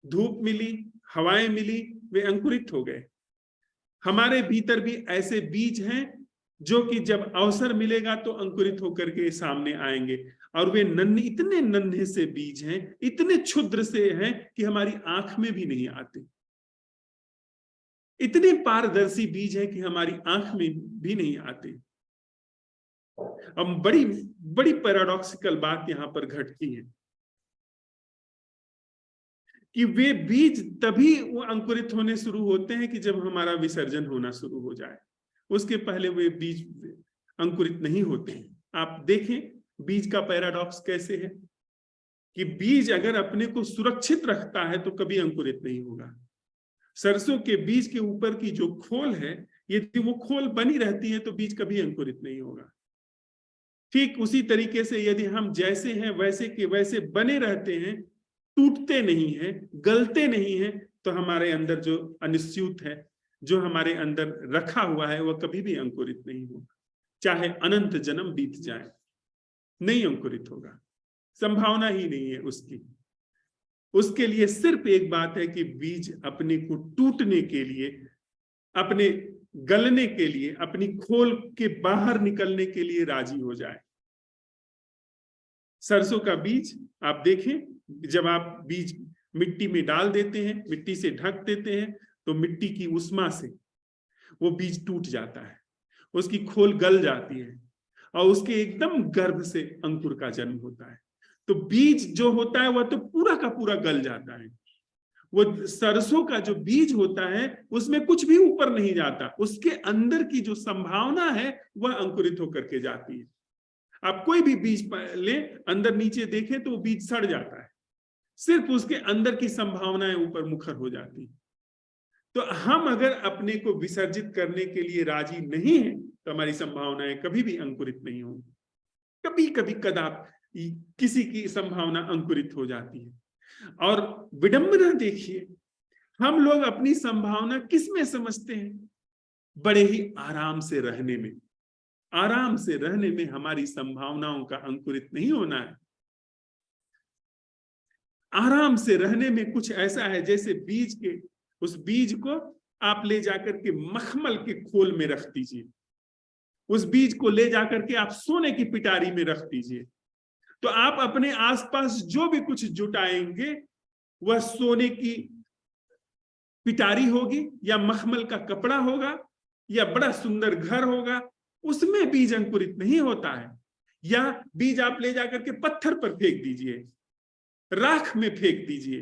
धूप मिली, हवाएं मिली, वे अंकुरित हो गए। हमारे भीतर भी ऐसे बीज हैं जो कि जब अवसर मिलेगा तो अंकुरित होकर के सामने आएंगे। और वे नन्हे, इतने नन्हे से बीज हैं, इतने क्षुद्र से हैं कि हमारी आंख में भी नहीं आते। इतने पारदर्शी बीज हैं कि हमारी आंख में भी नहीं आते। अब बड़ी बड़ी पैराडॉक्सिकल बात यहां पर घटती है कि वे बीज तभी वो अंकुरित होने शुरू होते हैं कि जब हमारा विसर्जन होना शुरू हो जाए। उसके पहले वे बीज अंकुरित नहीं होते हैं। आप देखें बीज का पैराडॉक्स कैसे है कि बीज अगर अपने को सुरक्षित रखता है तो कभी अंकुरित नहीं होगा। सरसों के बीज के ऊपर की जो खोल है, यदि वो खोल बनी रहती है तो बीज कभी अंकुरित नहीं होगा। ठीक उसी तरीके से यदि हम जैसे हैं वैसे के वैसे बने रहते हैं, टूटते नहीं हैं, गलते नहीं हैं, तो हमारे अंदर जो अनिश्चित है, जो हमारे अंदर रखा हुआ है, वह कभी भी अंकुरित नहीं होगा। चाहे अनंत जन्म बीत जाए, नहीं अंकुरित होगा। संभावना ही नहीं है उसकी। उसके लिए सिर्फ एक बात है कि बीज अपने को टूटने के लिए, अपने गलने के लिए, अपनी खोल के बाहर निकलने के लिए राजी हो जाए। सरसों का बीज आप देखें, जब आप बीज मिट्टी में डाल देते हैं, मिट्टी से ढक देते हैं, तो मिट्टी की उष्मा से वो बीज टूट जाता है, उसकी खोल गल जाती है और उसके एकदम गर्भ से अंकुर का जन्म होता है। तो बीज जो होता है वह तो पूरा का पूरा गल जाता है। वो सरसों का जो बीज होता है उसमें कुछ भी ऊपर नहीं जाता, उसके अंदर की जो संभावना है वह अंकुरित होकर के जाती है। आप कोई भी बीज ले, अंदर नीचे देखें तो वो बीज सड़ जाता है, सिर्फ उसके अंदर की संभावनाएं ऊपर मुखर हो जाती है। तो हम अगर अपने को विसर्जित करने के लिए राजी नहीं है तो हमारी संभावनाएं कभी भी अंकुरित नहीं होंगी। कभी कभी कदाप किसी की संभावना अंकुरित हो जाती है। और विडंबना देखिए, हम लोग अपनी संभावना किस में समझते हैं? बड़े ही आराम से रहने में। आराम से रहने में हमारी संभावनाओं का अंकुरित नहीं होना है। आराम से रहने में कुछ ऐसा है जैसे बीज के, उस बीज को आप ले जाकर के मखमल के खोल में रख दीजिए, उस बीज को ले जाकर के आप सोने की पिटारी में रख दीजिए, तो आप अपने आसपास जो भी कुछ जुटाएंगे वह सोने की पिटारी होगी या मखमल का कपड़ा होगा या बड़ा सुंदर घर होगा, उसमें बीज अंकुरित नहीं होता है। या बीज आप ले जाकर के पत्थर पर फेंक दीजिए, राख में फेंक दीजिए,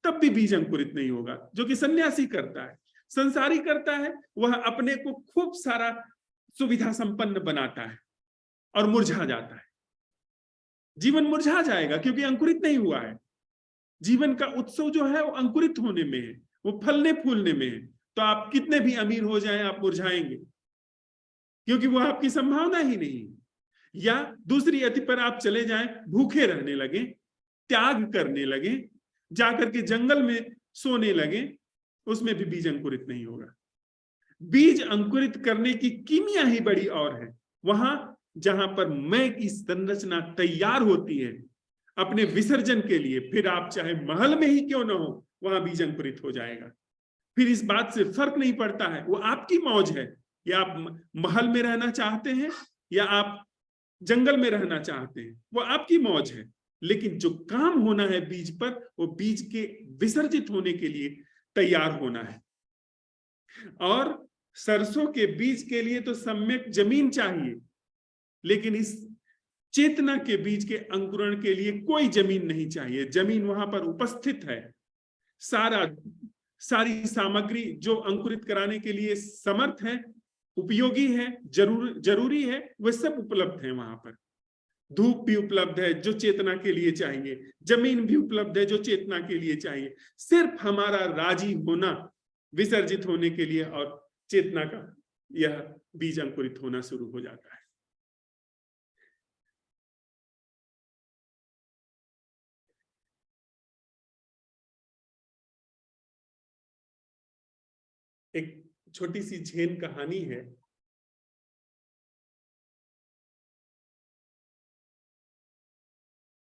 तब भी बीज अंकुरित नहीं होगा। जो कि सन्यासी करता है, संसारी करता है, वह अपने को खूब सारा सुविधा संपन्न बनाता है और मुरझा जाता है। जीवन मुरझा जाएगा क्योंकि अंकुरित नहीं हुआ है। जीवन का उत्सव जो है वो अंकुरित होने में है, वो फलने फूलने में है। तो आप कितने भी अमीर हो जाएं, आप मुरझाएंगे क्योंकि वो आपकी संभावना ही नहीं। या दूसरी अति पर आप चले जाएं, भूखे रहने लगे, त्याग करने लगे, जाकर के जंगल में सोने लगे, उसमें भी बीज अंकुरित नहीं होगा। बीज अंकुरित करने की कीमिया ही बड़ी और है। वहां जहां पर मैं की संरचना तैयार होती है अपने विसर्जन के लिए, फिर आप चाहे महल में ही क्यों ना हो, वहां बीज अंकुरित हो जाएगा। फिर इस बात से फर्क नहीं पड़ता है, वो आपकी मौज है, या आप महल में रहना चाहते हैं या आप जंगल में रहना चाहते हैं, वो आपकी मौज है। लेकिन जो काम होना है बीज पर, वो बीज के विसर्जित होने के लिए तैयार होना है। और सरसों के बीज के लिए तो सम्यक जमीन चाहिए, लेकिन इस चेतना के बीज के अंकुरण के लिए कोई जमीन नहीं चाहिए। जमीन वहां पर उपस्थित है, सारी सामग्री जो अंकुरित कराने के लिए समर्थ है, उपयोगी है, जरूरी है, वह सब उपलब्ध है वहां पर। धूप भी उपलब्ध है जो चेतना के लिए चाहिए, जमीन भी उपलब्ध है जो चेतना के लिए चाहिए। सिर्फ हमारा राजी होना विसर्जित होने के लिए, और चेतना का यह बीज अंकुरित होना शुरू हो जाता है। एक छोटी सी झेन कहानी है।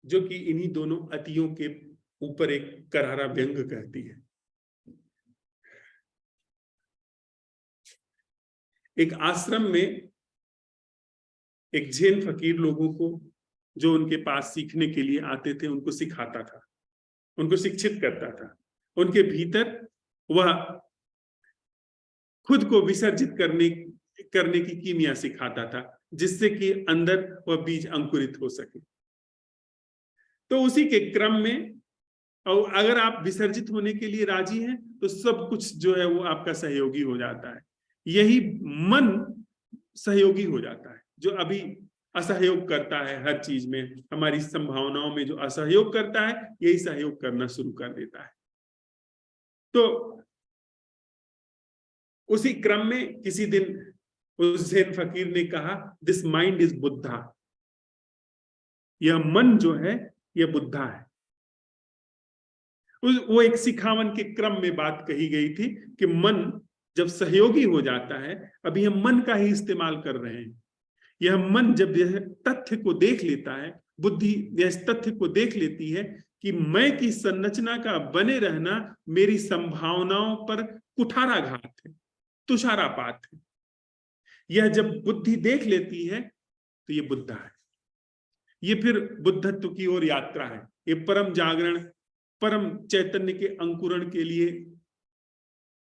जो कि इन्हीं दोनों अतियों के ऊपर एक करारा व्यंग कहती है। एक आश्रम में एक जैन फकीर लोगों को, जो उनके पास सीखने के लिए आते थे, उनको सिखाता था, उनको शिक्षित करता था। उनके भीतर वह खुद को विसर्जित करने की कीमिया सिखाता था, जिससे कि अंदर वह बीज अंकुरित हो सके। तो उसी के क्रम में, और अगर आप विसर्जित होने के लिए राजी हैं, तो सब कुछ जो है वो आपका सहयोगी हो जाता है। यही मन सहयोगी हो जाता है, जो अभी असहयोग करता है हर चीज में, हमारी संभावनाओं में जो असहयोग करता है, यही सहयोग करना शुरू कर देता है। तो उसी क्रम में किसी दिन उस जैन फकीर ने कहा, दिस माइंड इज बुद्धा, यह मन जो है यह बुद्धा है। वो एक सिखावन के क्रम में बात कही गई थी कि मन जब सहयोगी हो जाता है, अभी हम मन का ही इस्तेमाल कर रहे हैं, यह मन जब यह तथ्य को देख लेता है, बुद्धि इस तथ्य को देख लेती है कि मैं की संरचना का बने रहना मेरी संभावनाओं पर कुठाराघात है, तुषारापात है, यह जब बुद्धि देख लेती है तो ये बुद्धा है। ये फिर बुद्धत्व की ओर यात्रा है, ये परम जागरण, परम चैतन्य के अंकुरण के लिए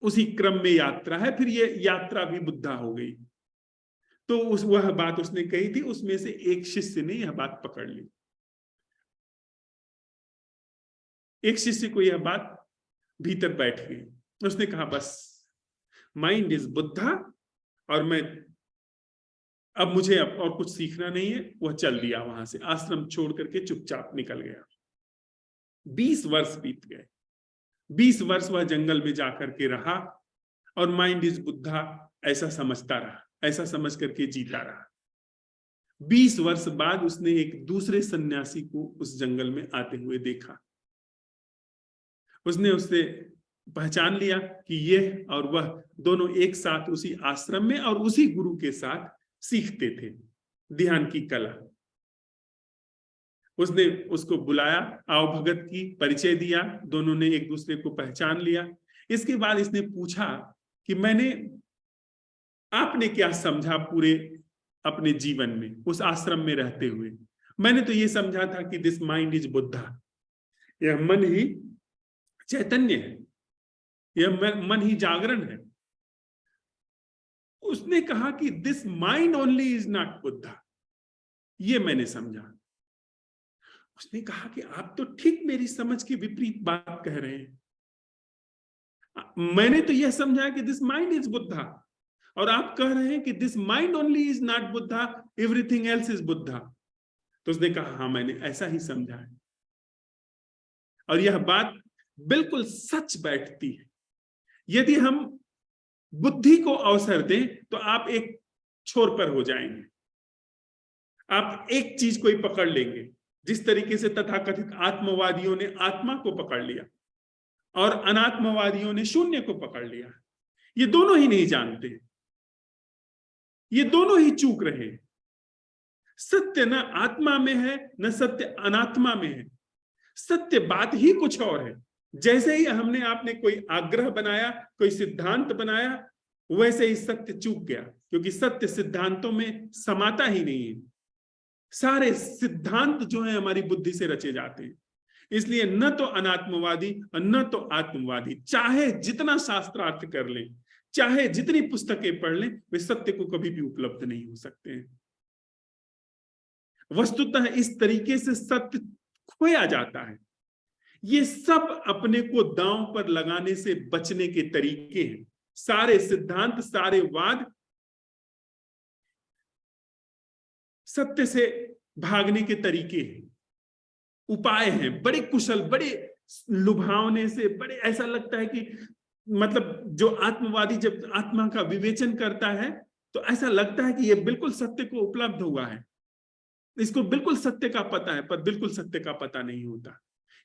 उसी क्रम में यात्रा है। फिर ये यात्रा भी बुद्धा हो गई। तो वह बात उसने कही थी, उसमें से एक शिष्य ने यह बात पकड़ ली। एक शिष्य को यह बात भीतर बैठ गई। उसने कहा, बस माइंड इज बुद्धा, और मैं अब मुझे और कुछ सीखना नहीं है। वह चल दिया, वहां से आश्रम छोड़ करके चुपचाप निकल गया। 20 वर्ष बीत गए। 20 वर्ष वह जंगल में जाकर के रहा, और माइंड इज बुद्धा ऐसा समझता रहा, ऐसा समझ करके जीता रहा। 20 वर्ष बाद उसने एक दूसरे सन्यासी को उस जंगल में आते हुए देखा। उसने उससे पहचान लिया कि यह और वह दोनों एक साथ उसी आश्रम में और उसी गुरु के साथ सीखते थे ध्यान की कला। उसने उसको बुलाया, आओ भगत की परिचय दिया, दोनों ने एक दूसरे को पहचान लिया। इसके बाद इसने पूछा कि आपने क्या समझा पूरे अपने जीवन में उस आश्रम में रहते हुए? मैंने तो ये समझा था कि दिस माइंड इज बुद्धा, यह मन ही चैतन्य है, यह मन ही जागरण है। उसने कहा कि this mind only is not Buddha, ये मैंने समझा। उसने कहा कि आप तो ठीक मेरी समझ के विपरीत बात कह रहे हैं। मैंने तो यह समझा कि दिस माइंड इज बुद्धा, और आप कह रहे हैं कि this mind only is not Buddha, everything else is Buddha. तो उसने कहा, हाँ मैंने ऐसा ही समझा है। और यह बात बिल्कुल सच बैठती है। यदि हम बुद्धि को अवसर दें तो आप एक छोर पर हो जाएंगे, आप एक चीज को ही पकड़ लेंगे। जिस तरीके से तथाकथित आत्मवादियों ने आत्मा को पकड़ लिया और अनात्मवादियों ने शून्य को पकड़ लिया, ये दोनों ही नहीं जानते, ये दोनों ही चूक रहे। सत्य न आत्मा में है, न सत्य अनात्मा में है। सत्य बात ही कुछ और है। जैसे ही हमने आपने कोई आग्रह बनाया, कोई सिद्धांत बनाया, वैसे ही सत्य चूक गया, क्योंकि सत्य सिद्धांतों में समाता ही नहीं है। सारे सिद्धांत जो है हमारी बुद्धि से रचे जाते हैं। इसलिए न तो अनात्मवादी और न तो आत्मवादी, चाहे जितना शास्त्रार्थ कर लें, चाहे जितनी पुस्तकें पढ़ लें, वे सत्य को कभी भी उपलब्ध नहीं हो सकते हैं। वस्तुतः इस तरीके से सत्य खोया जाता है। ये सब अपने को दांव पर लगाने से बचने के तरीके हैं। सारे सिद्धांत, सारे वाद सत्य से भागने के तरीके हैं, उपाय हैं, बड़े कुशल, बड़े लुभावने से, बड़े ऐसा लगता है कि मतलब जो आत्मवादी जब आत्मा का विवेचन करता है तो ऐसा लगता है कि ये बिल्कुल सत्य को उपलब्ध हुआ है, इसको बिल्कुल सत्य का पता है, पर बिल्कुल सत्य का पता नहीं होता।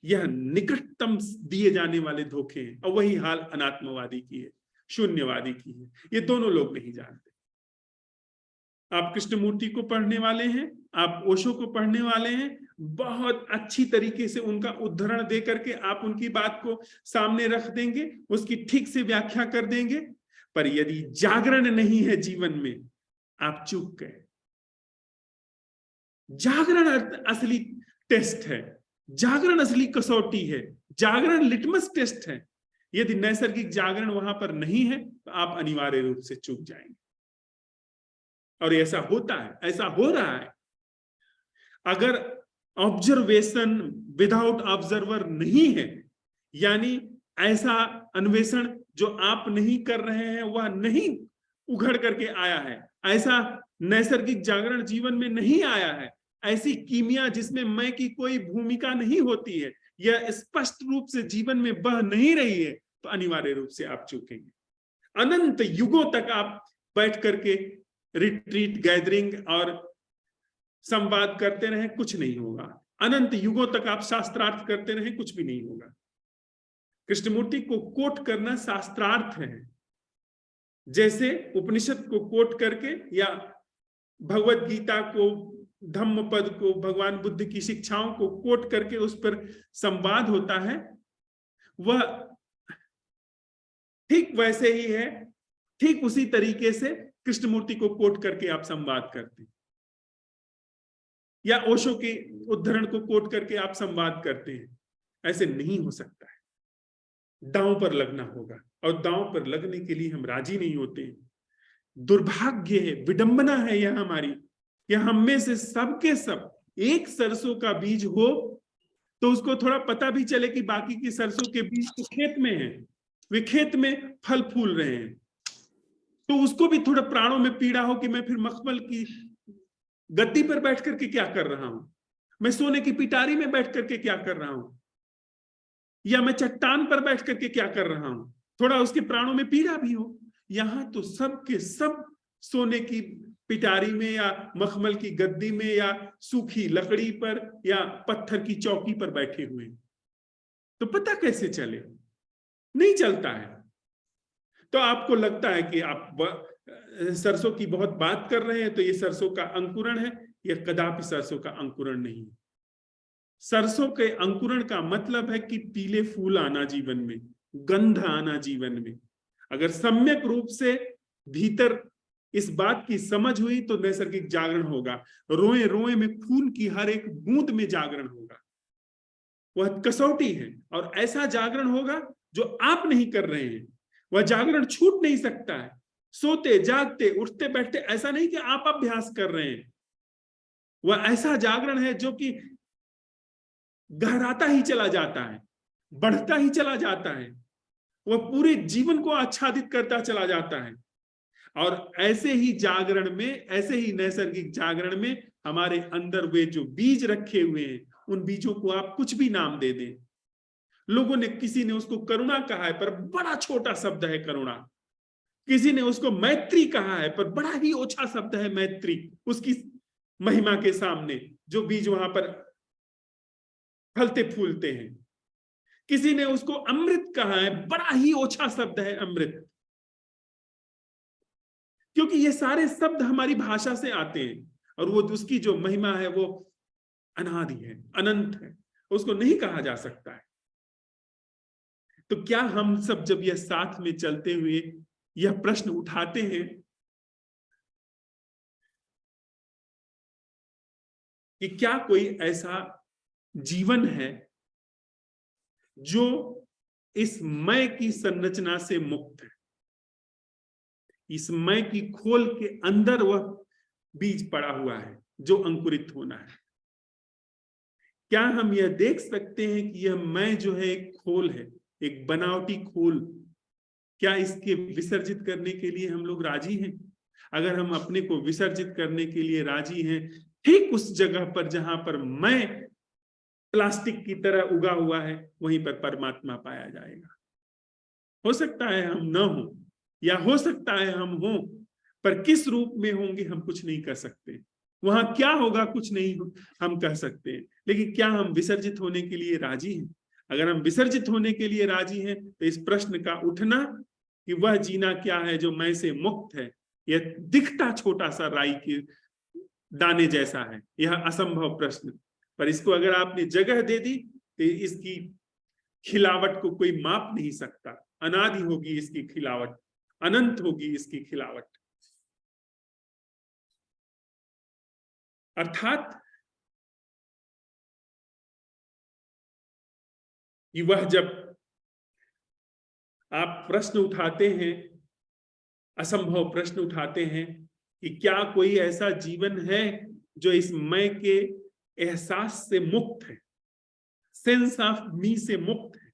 यह निकटतम दिए जाने वाले धोखे हैं। और वही हाल अनात्मवादी की है, शून्यवादी की है। ये दोनों लोग नहीं जानते। आप कृष्णमूर्ति को पढ़ने वाले हैं, आप ओशो को पढ़ने वाले हैं, बहुत अच्छी तरीके से उनका उद्धरण दे करके आप उनकी बात को सामने रख देंगे, उसकी ठीक से व्याख्या कर देंगे, पर यदि जागरण नहीं है जीवन में, आप चूक गए। जागरण असली टेस्ट है, जागरण असली कसौटी है, जागरण लिटमस टेस्ट है। यदि नैसर्गिक जागरण वहां पर नहीं है तो आप अनिवार्य रूप से चूक जाएंगे। और ऐसा होता है, ऐसा हो रहा है। अगर ऑब्जर्वेशन विदाउट ऑब्जर्वर नहीं है, यानी ऐसा अन्वेषण जो आप नहीं कर रहे हैं वह नहीं उघड़ करके आया है, ऐसा नैसर्गिक जागरण जीवन में नहीं आया है, ऐसी कीमिया जिसमें मैं की कोई भूमिका नहीं होती है, यह स्पष्ट रूप से जीवन में बह नहीं रही है, तो अनिवार्य रूप से आप चूकेंगे। अनंत युगों तक आप बैठ करके रिट्रीट, गैदरिंग और संवाद करते रहे, कुछ नहीं होगा। अनंत युगों तक आप शास्त्रार्थ करते रहे, कुछ भी नहीं होगा। कृष्णमूर्ति को कोट करना शास्त्रार्थ है। जैसे उपनिषद को कोट करके या भगवत गीता को, धम्मपद को, भगवान बुद्ध की शिक्षाओं को कोट करके उस पर संवाद होता है, वह ठीक वैसे ही है। ठीक उसी तरीके से कृष्णमूर्ति को कोट करके आप संवाद करते हैं, या ओशो के उद्धरण को कोट करके आप संवाद करते हैं। ऐसे नहीं हो सकता है। दांव पर लगना होगा, और दांव पर लगने के लिए हम राजी नहीं होते। दुर्भाग्य है, विडंबना है यह हमारी, या हम में से सबके सब एक सरसों का बीज हो तो उसको थोड़ा पता भी चले कि बाकी की सरसों के बीज तो खेत में है, वे खेत में फल फूल रहे हैं, तो उसको भी थोड़ा प्राणों में पीड़ा हो कि मैं फिर मखमल की गद्दी पर बैठ करके क्या कर रहा हूं, मैं सोने की पिटारी में बैठ करके क्या कर रहा हूं, या मैं चट्टान पर बैठ करके क्या कर रहा हूं, थोड़ा उसके प्राणों में पीड़ा भी हो। यहां तो सब के सब सोने की पिटारी में या मखमल की गद्दी में या सूखी लकड़ी पर या पत्थर की चौकी पर बैठे हुए, तो पता कैसे चले? नहीं चलता है। तो आपको लगता है कि आप सरसों की बहुत बात कर रहे हैं, तो ये सरसों का अंकुरण है। यह कदापि सरसों का अंकुरण नहीं है। सरसों के अंकुरण का मतलब है कि पीले फूल आना जीवन में, गंध आना जीवन में। अगर सम्यक रूप से भीतर इस बात की समझ हुई तो नैसर्गिक जागरण होगा। रोए रोए में, खून की हर एक बूंद में जागरण होगा। वह कसौटी है, और ऐसा जागरण होगा जो आप नहीं कर रहे हैं। वह जागरण छूट नहीं सकता है। सोते जागते, उठते बैठते, ऐसा नहीं कि आप अभ्यास कर रहे हैं। वह ऐसा जागरण है जो कि गहराता ही चला जाता है, बढ़ता ही चला जाता है, वह पूरे जीवन को आच्छादित करता चला जाता है। और ऐसे ही जागरण में, ऐसे ही नैसर्गिक जागरण में हमारे अंदर वे जो बीज रखे हुए हैं, उन बीजों को आप कुछ भी नाम दे दें। लोगों ने, किसी ने उसको करुणा कहा है, पर बड़ा छोटा शब्द है करुणा। किसी ने उसको मैत्री कहा है, पर बड़ा ही ओछा शब्द है मैत्री उसकी महिमा के सामने, जो बीज वहां पर फलते फूलते हैं। किसी ने उसको अमृत कहा है, बड़ा ही ओछा शब्द है अमृत, क्योंकि ये सारे शब्द हमारी भाषा से आते हैं। और वो उसकी जो महिमा है वो अनादि है, अनंत है, उसको नहीं कहा जा सकता है। तो क्या हम सब जब यह साथ में चलते हुए यह प्रश्न उठाते हैं कि क्या कोई ऐसा जीवन है जो इस मैं की संरचना से मुक्त है, इस मैं की खोल के अंदर वह बीज पड़ा हुआ है जो अंकुरित होना है? क्या हम यह देख सकते हैं कि यह मैं जो है एक खोल है, एक बनावटी खोल? क्या इसके विसर्जित करने के लिए हम लोग राजी हैं? अगर हम अपने को विसर्जित करने के लिए राजी हैं, ठीक उस जगह पर जहां पर मैं प्लास्टिक की तरह उगा हुआ है, वहीं पर परमात्मा पाया जाएगा। हो सकता है हम न हो, या हो सकता है हम हो, पर किस रूप में होंगे हम कुछ नहीं कर सकते। वहां क्या होगा कुछ नहीं हम कह सकते हैं। लेकिन क्या हम विसर्जित होने के लिए राजी हैं? अगर हम विसर्जित होने के लिए राजी हैं, तो इस प्रश्न का उठना कि वह जीना क्या है जो मैं से मुक्त है, यह दिखता छोटा सा राई के दाने जैसा है, यह असंभव प्रश्न, पर इसको अगर आपने जगह दे दी तो इसकी खिलावट को कोई माप नहीं सकता। अनादि होगी इसकी खिलावट, अनंत होगी इसकी खिलावट। अर्थात कि वह जब आप प्रश्न उठाते हैं, असंभव प्रश्न उठाते हैं कि क्या कोई ऐसा जीवन है जो इस मैं के एहसास से मुक्त है, सेंस ऑफ मी से मुक्त है,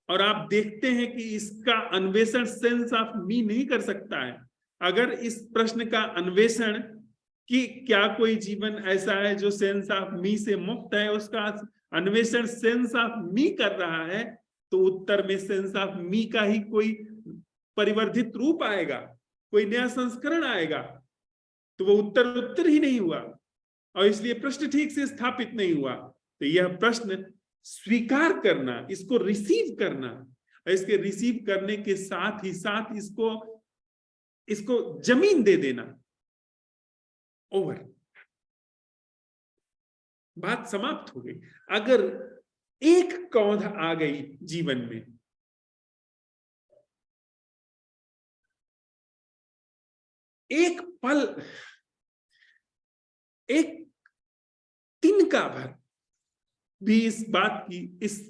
और आप देखते हैं कि इसका अन्वेषण सेंस ऑफ मी नहीं कर सकता है। अगर इस प्रश्न का अन्वेषण कि क्या कोई जीवन ऐसा है जो सेंस ऑफ मी से मुक्त है, उसका अन्वेषण सेंस ऑफ मी कर रहा है, तो उत्तर में सेंस ऑफ मी का ही कोई परिवर्धित रूप आएगा, कोई नया संस्करण आएगा। तो वो उत्तर उत्तर ही नहीं हुआ, और इसलिए प्रश्न ठीक से स्थापित नहीं हुआ। तो यह प्रश्न स्वीकार करना, इसको रिसीव करना, और इसके रिसीव करने के साथ ही साथ इसको जमीन दे देना, ओवर, बात समाप्त हो गई। अगर एक कौंध आ गई जीवन में, एक पल, एक तिनका भर भी इस बात की, इस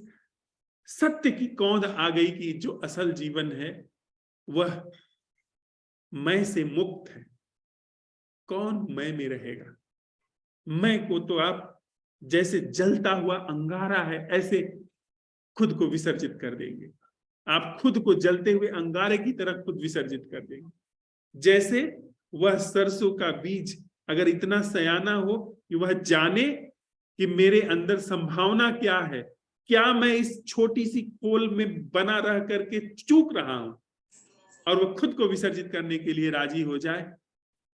सत्य की कौंध आ गई कि जो असल जीवन है वह मैं से मुक्त है, कौन मैं में रहेगा? मैं को तो आप जैसे जलता हुआ अंगारा है ऐसे खुद को विसर्जित कर देंगे। आप खुद को जलते हुए अंगारे की तरह खुद विसर्जित कर देंगे। जैसे वह सरसों का बीज अगर इतना सयाना हो कि वह जाने कि मेरे अंदर संभावना क्या है, क्या मैं इस छोटी सी खोल में बना रह करके चूक रहा हूं, और वह खुद को विसर्जित करने के लिए राजी हो जाए,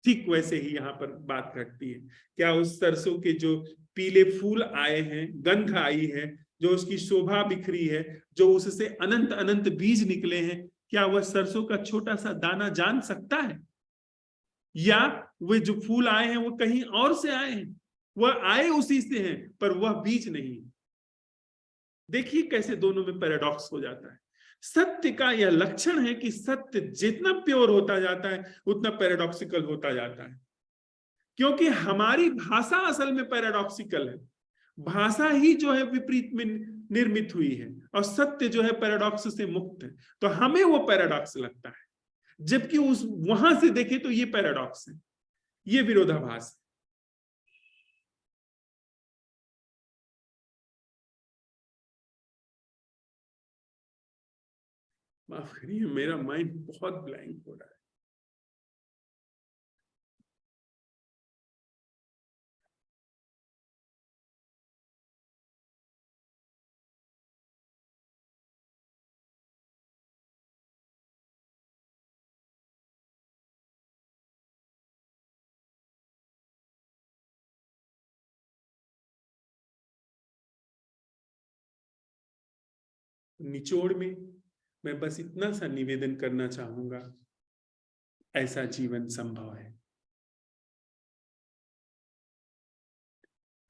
ठीक वैसे ही यहां पर बात घटती है। क्या उस सरसों के जो पीले फूल आए हैं, गंध आई है, जो उसकी शोभा बिखरी है, जो उससे अनंत अनंत बीज निकले हैं, क्या वह सरसों का छोटा सा दाना जान सकता है? या वे जो फूल आए हैं वो कहीं और से आए हैं, वह आए उसी से हैं, पर वह बीज नहीं। देखिए कैसे दोनों में पैराडॉक्स हो जाता है। सत्य का यह लक्षण है कि सत्य जितना प्योर होता जाता है उतना पैराडॉक्सिकल होता जाता है, क्योंकि हमारी भाषा असल में पैराडॉक्सिकल है। भाषा ही जो है विपरीत में निर्मित हुई है, और सत्य जो है पैराडॉक्स से मुक्त है, तो हमें वो पैराडॉक्स लगता है, जबकि उस वहां से देखे तो ये पैराडॉक्स है, ये विरोधाभास है। माफ करिए, मेरा माइंड बहुत ब्लैंक हो रहा है। निचोड़ में मैं बस इतना सा निवेदन करना चाहूंगा, ऐसा जीवन संभव है।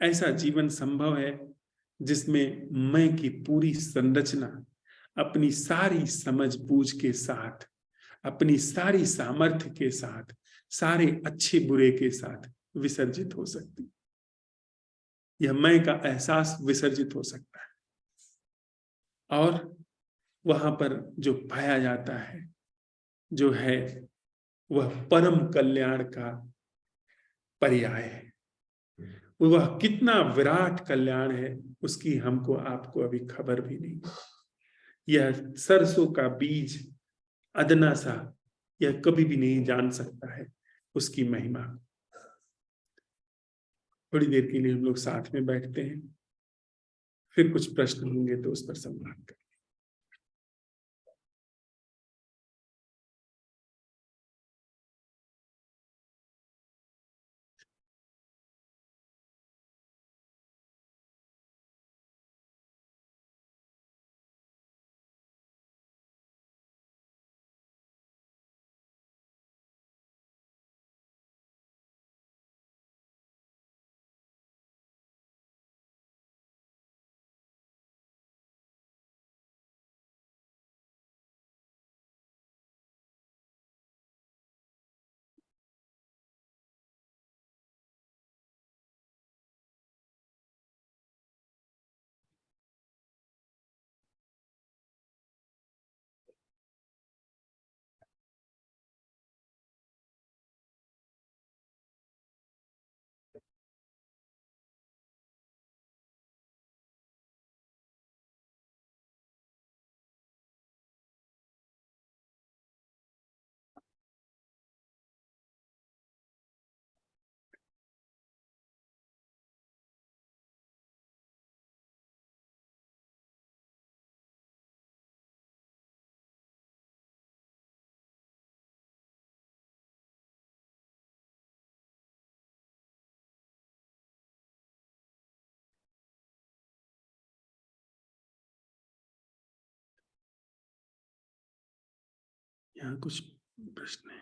ऐसा जीवन संभव है जिसमें मैं की पूरी संरचना अपनी सारी समझ बूझ के साथ, अपनी सारी सामर्थ्य के साथ, सारे अच्छे बुरे के साथ विसर्जित हो सकती। यह मैं का एहसास विसर्जित हो सकता है और वहां पर जो पाया जाता है जो है वह परम कल्याण का पर्याय है। वह कितना विराट कल्याण है उसकी हमको आपको अभी खबर भी नहीं। यह सरसों का बीज अदना सा यह कभी भी नहीं जान सकता है उसकी महिमा। थोड़ी देर के लिए हम लोग साथ में बैठते हैं, फिर कुछ प्रश्न होंगे तो उस पर संवाद करें। यहाँ कुछ प्रश्न है।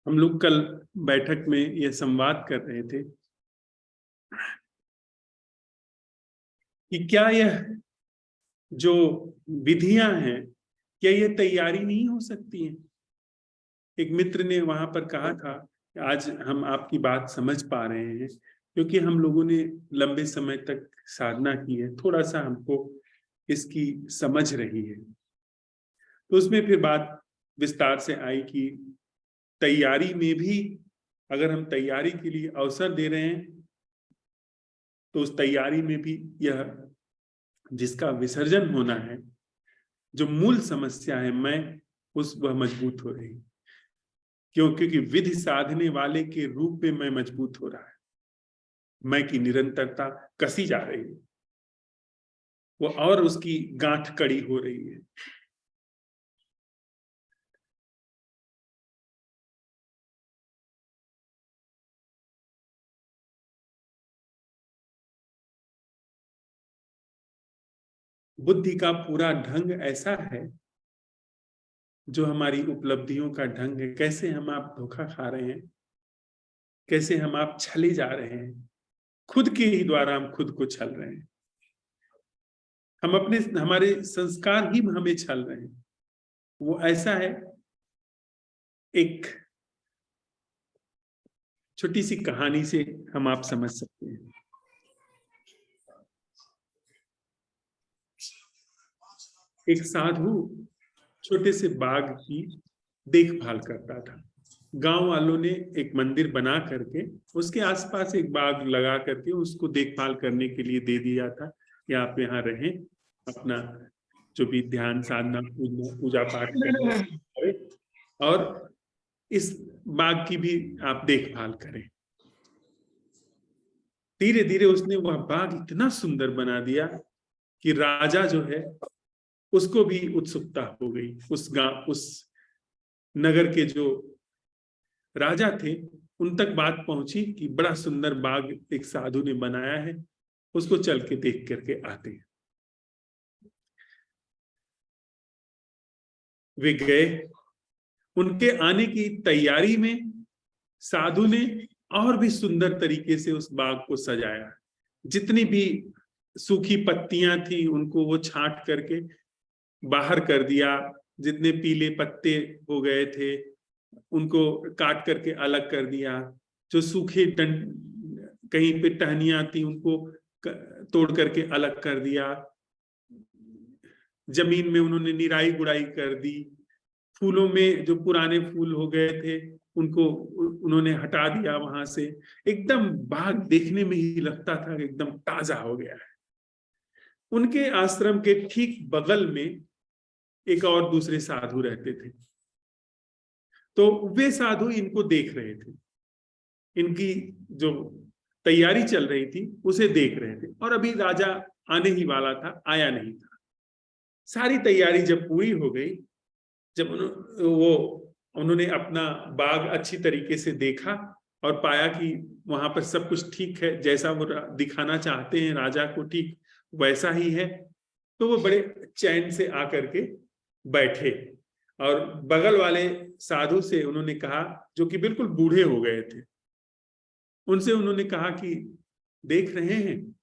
हम लोग कल बैठक में यह संवाद कर रहे थे कि क्या यह जो विधियां हैं क्या ये तैयारी नहीं हो सकती है। एक मित्र ने वहां पर कहा था कि आज हम आपकी बात समझ पा रहे हैं क्योंकि हम लोगों ने लंबे समय तक साधना की है, थोड़ा सा हमको इसकी समझ रही है। तो उसमें फिर बात विस्तार से आई कि तैयारी में भी अगर हम तैयारी के लिए अवसर दे रहे हैं तो उस तैयारी में भी यह जिसका विसर्जन होना है, जो मूल समस्या है मैं, वह मजबूत हो रही। क्योंकि विधि साधने वाले के रूप में मैं मजबूत हो रहा है, मैं की निरंतरता कसी जा रही है, वो और उसकी गांठ कड़ी हो रही है। बुद्धि का पूरा ढंग ऐसा है जो हमारी उपलब्धियों का ढंग है। कैसे हम आप धोखा खा रहे हैं, कैसे हम आप छले जा रहे हैं, खुद के ही द्वारा हम खुद को छल रहे हैं। हम अपने हमारे संस्कार ही हमें छल रहे हैं। वो ऐसा है, एक छोटी सी कहानी से हम आप समझ सकते हैं। एक साधु छोटे से बाग की देखभाल करता था। गांव वालों ने एक मंदिर बना करके उसके आसपास एक बाग लगा करके उसको देखभाल करने के लिए दे दिया था कि आप यहाँ रहें, अपना जो भी ध्यान साधना पूजा पाठ करें और इस बाग की भी आप देखभाल करें। धीरे धीरे उसने वह बाग इतना सुंदर बना दिया कि राजा जो है उसको भी उत्सुकता हो गई। उस नगर के जो राजा थे उन तक बात पहुंची कि बड़ा सुंदर बाग एक साधु ने बनाया है, उसको चल के देख करके आते हैं। वे गए। उनके आने की तैयारी में साधु ने और भी सुंदर तरीके से उस बाग को सजाया। जितनी भी सूखी पत्तियां थी उनको वो छांट करके बाहर कर दिया, जितने पीले पत्ते हो गए थे उनको काट करके अलग कर दिया, जो सूखे कहीं पे टहनियां थी उनको तोड़ करके अलग कर दिया, जमीन में उन्होंने निराई गुड़ाई कर दी, फूलों में जो पुराने फूल हो गए थे उनको उन्होंने हटा दिया वहां से। एकदम बाग देखने में ही लगता था कि एकदम ताजा हो गया है। उनके आश्रम के ठीक बगल में एक और दूसरे साधु रहते थे, तो वे साधु इनको देख रहे थे, इनकी जो तैयारी चल रही थी उसे देख रहे थे। और अभी राजा आने ही वाला था, आया नहीं था। सारी तैयारी जब पूरी हो गई, जब उन्होंने अपना बाग अच्छी तरीके से देखा और पाया कि वहां पर सब कुछ ठीक है, जैसा वो दिखाना चाहते हैं राजा को ठीक वैसा ही है, तो वो बड़े चैन से आकर के बैठे और बगल वाले साधु से उन्होंने कहा, जो कि बिल्कुल बूढ़े हो गए थे, उनसे उन्होंने कहा कि देख रहे हैं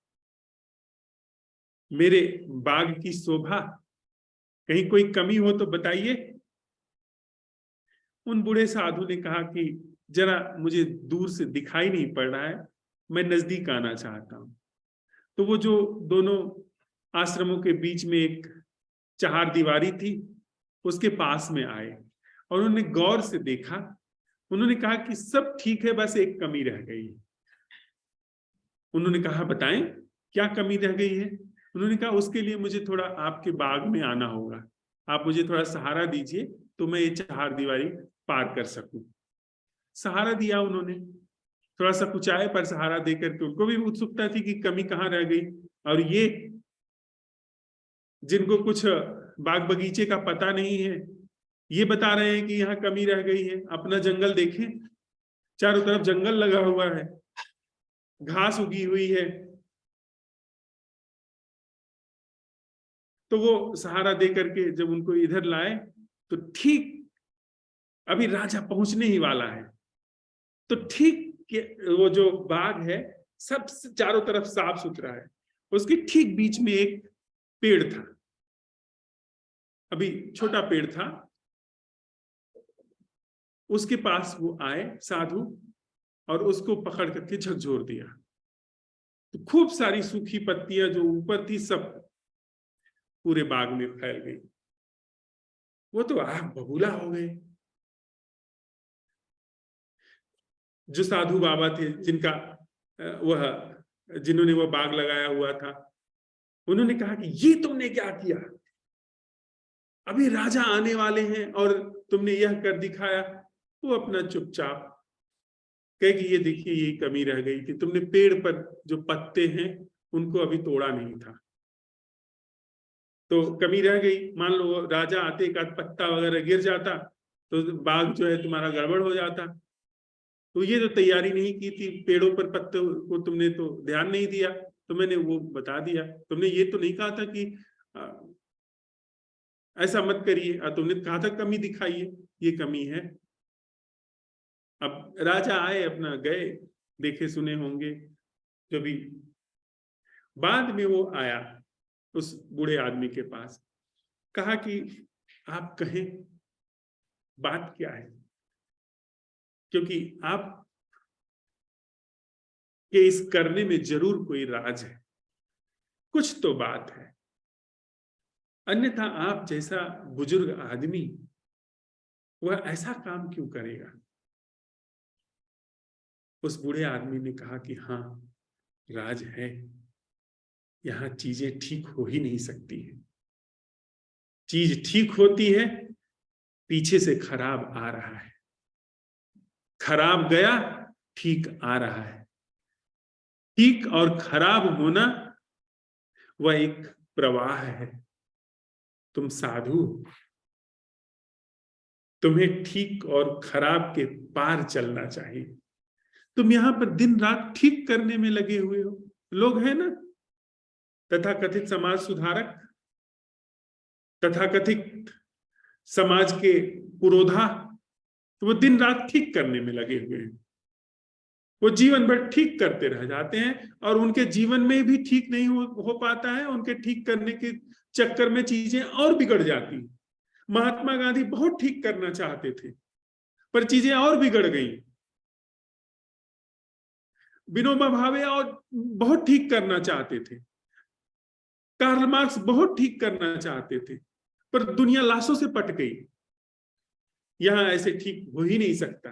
मेरे बाग की शोभा, कहीं कोई कमी हो तो बताइए। उन बूढ़े साधु ने कहा कि जरा मुझे दूर से दिखाई नहीं पड़ रहा है, मैं नजदीक आना चाहता हूं। तो वो जो दोनों आश्रमों के बीच में एक चार दीवारी थी उसके पास में आए और उन्होंने गौर से देखा। उन्होंने कहा कि सब ठीक है, बस एक कमी रह गई है। उन्होंने कहा बताएं क्या कमी रह गई है। उन्होंने कहा उसके लिए मुझे थोड़ा आपके बाग में आना होगा, आप मुझे थोड़ा सहारा दीजिए तो मैं ये चार दीवारी पार कर सकूं। सहारा दिया उन्होंने, थोड़ा सा कुछ आए पर सहारा देकर के उनको भी उत्सुकता थी कि कमी कहाँ रह गई। और ये जिनको कुछ बाग बगीचे का पता नहीं है, ये बता रहे हैं कि यहाँ कमी रह गई है। अपना जंगल देखें, चारों तरफ जंगल लगा हुआ है, घास उगी हुई है। तो वो सहारा दे करके जब उनको इधर लाए तो ठीक अभी राजा पहुंचने ही वाला है, तो ठीक वो जो बाग है सब चारों तरफ साफ सुथरा है, उसके ठीक बीच में एक पेड़ था, अभी छोटा पेड़ था। उसके पास वो आए साधु और उसको पकड़ करके झकझोर दिया, तो खूब सारी सूखी पत्तियां जो ऊपर थी सब पूरे बाग में फैल गई। वो तो आग बबूला हो गए। जो साधु बाबा थे जिनका जिन्होंने वो बाग लगाया हुआ था, उन्होंने कहा कि ये तुमने क्या किया, अभी राजा आने वाले हैं और तुमने यह कर दिखाया। वो अपना चुपचाप कहे कि ये देखिए यही कमी रह गई थी, तुमने पेड़ पर जो पत्ते हैं उनको अभी तोड़ा नहीं था, तो कमी रह गई। मान लो राजा आते एक आध पत्ता वगैरह गिर जाता तो बाग जो है तुम्हारा गड़बड़ हो जाता। तो ये जो तैयारी नहीं की थी, पेड़ों पर पत्तों को तुमने तो ध्यान नहीं दिया, तो मैंने वो बता दिया। तुमने ये तो नहीं कहा था कि ऐसा मत करिए, तुमने कहा था कमी दिखाइए, ये कमी है। अब राजा आए, अपना गए, देखे सुने होंगे जो भी। बाद में वो आया उस बूढ़े आदमी के पास, कहा कि आप कहें बात क्या है, क्योंकि आप के इस करने में जरूर कोई राज है, कुछ तो बात है, अन्यथा आप जैसा बुजुर्ग आदमी वह ऐसा काम क्यों करेगा। उस बूढ़े आदमी ने कहा कि हाँ राज है, यहां चीजें ठीक हो ही नहीं सकती है। चीज ठीक होती है पीछे से खराब आ रहा है, खराब गया ठीक आ रहा है। ठीक और खराब होना वह एक प्रवाह है। तुम साधु तुम्हें ठीक और खराब के पार चलना चाहिए। तुम यहां पर दिन रात ठीक करने में लगे हुए हो। लोग हैं ना तथाकथित समाज सुधारक, तथाकथित समाज के पुरोधा, तो वो दिन रात ठीक करने में लगे हुए हैं। वो जीवन भर ठीक करते रह जाते हैं और उनके जीवन में भी ठीक नहीं हो पाता है। उनके ठीक करने के चक्कर में चीजें और बिगड़ जाती हैं। महात्मा गांधी बहुत ठीक करना चाहते थे पर चीजें और बिगड़ गई। विनोबा भावे और बहुत ठीक करना चाहते थे। कार्ल मार्क्स बहुत ठीक करना चाहते थे पर दुनिया लाशों से पट गई। यहां ऐसे ठीक हो ही नहीं सकता,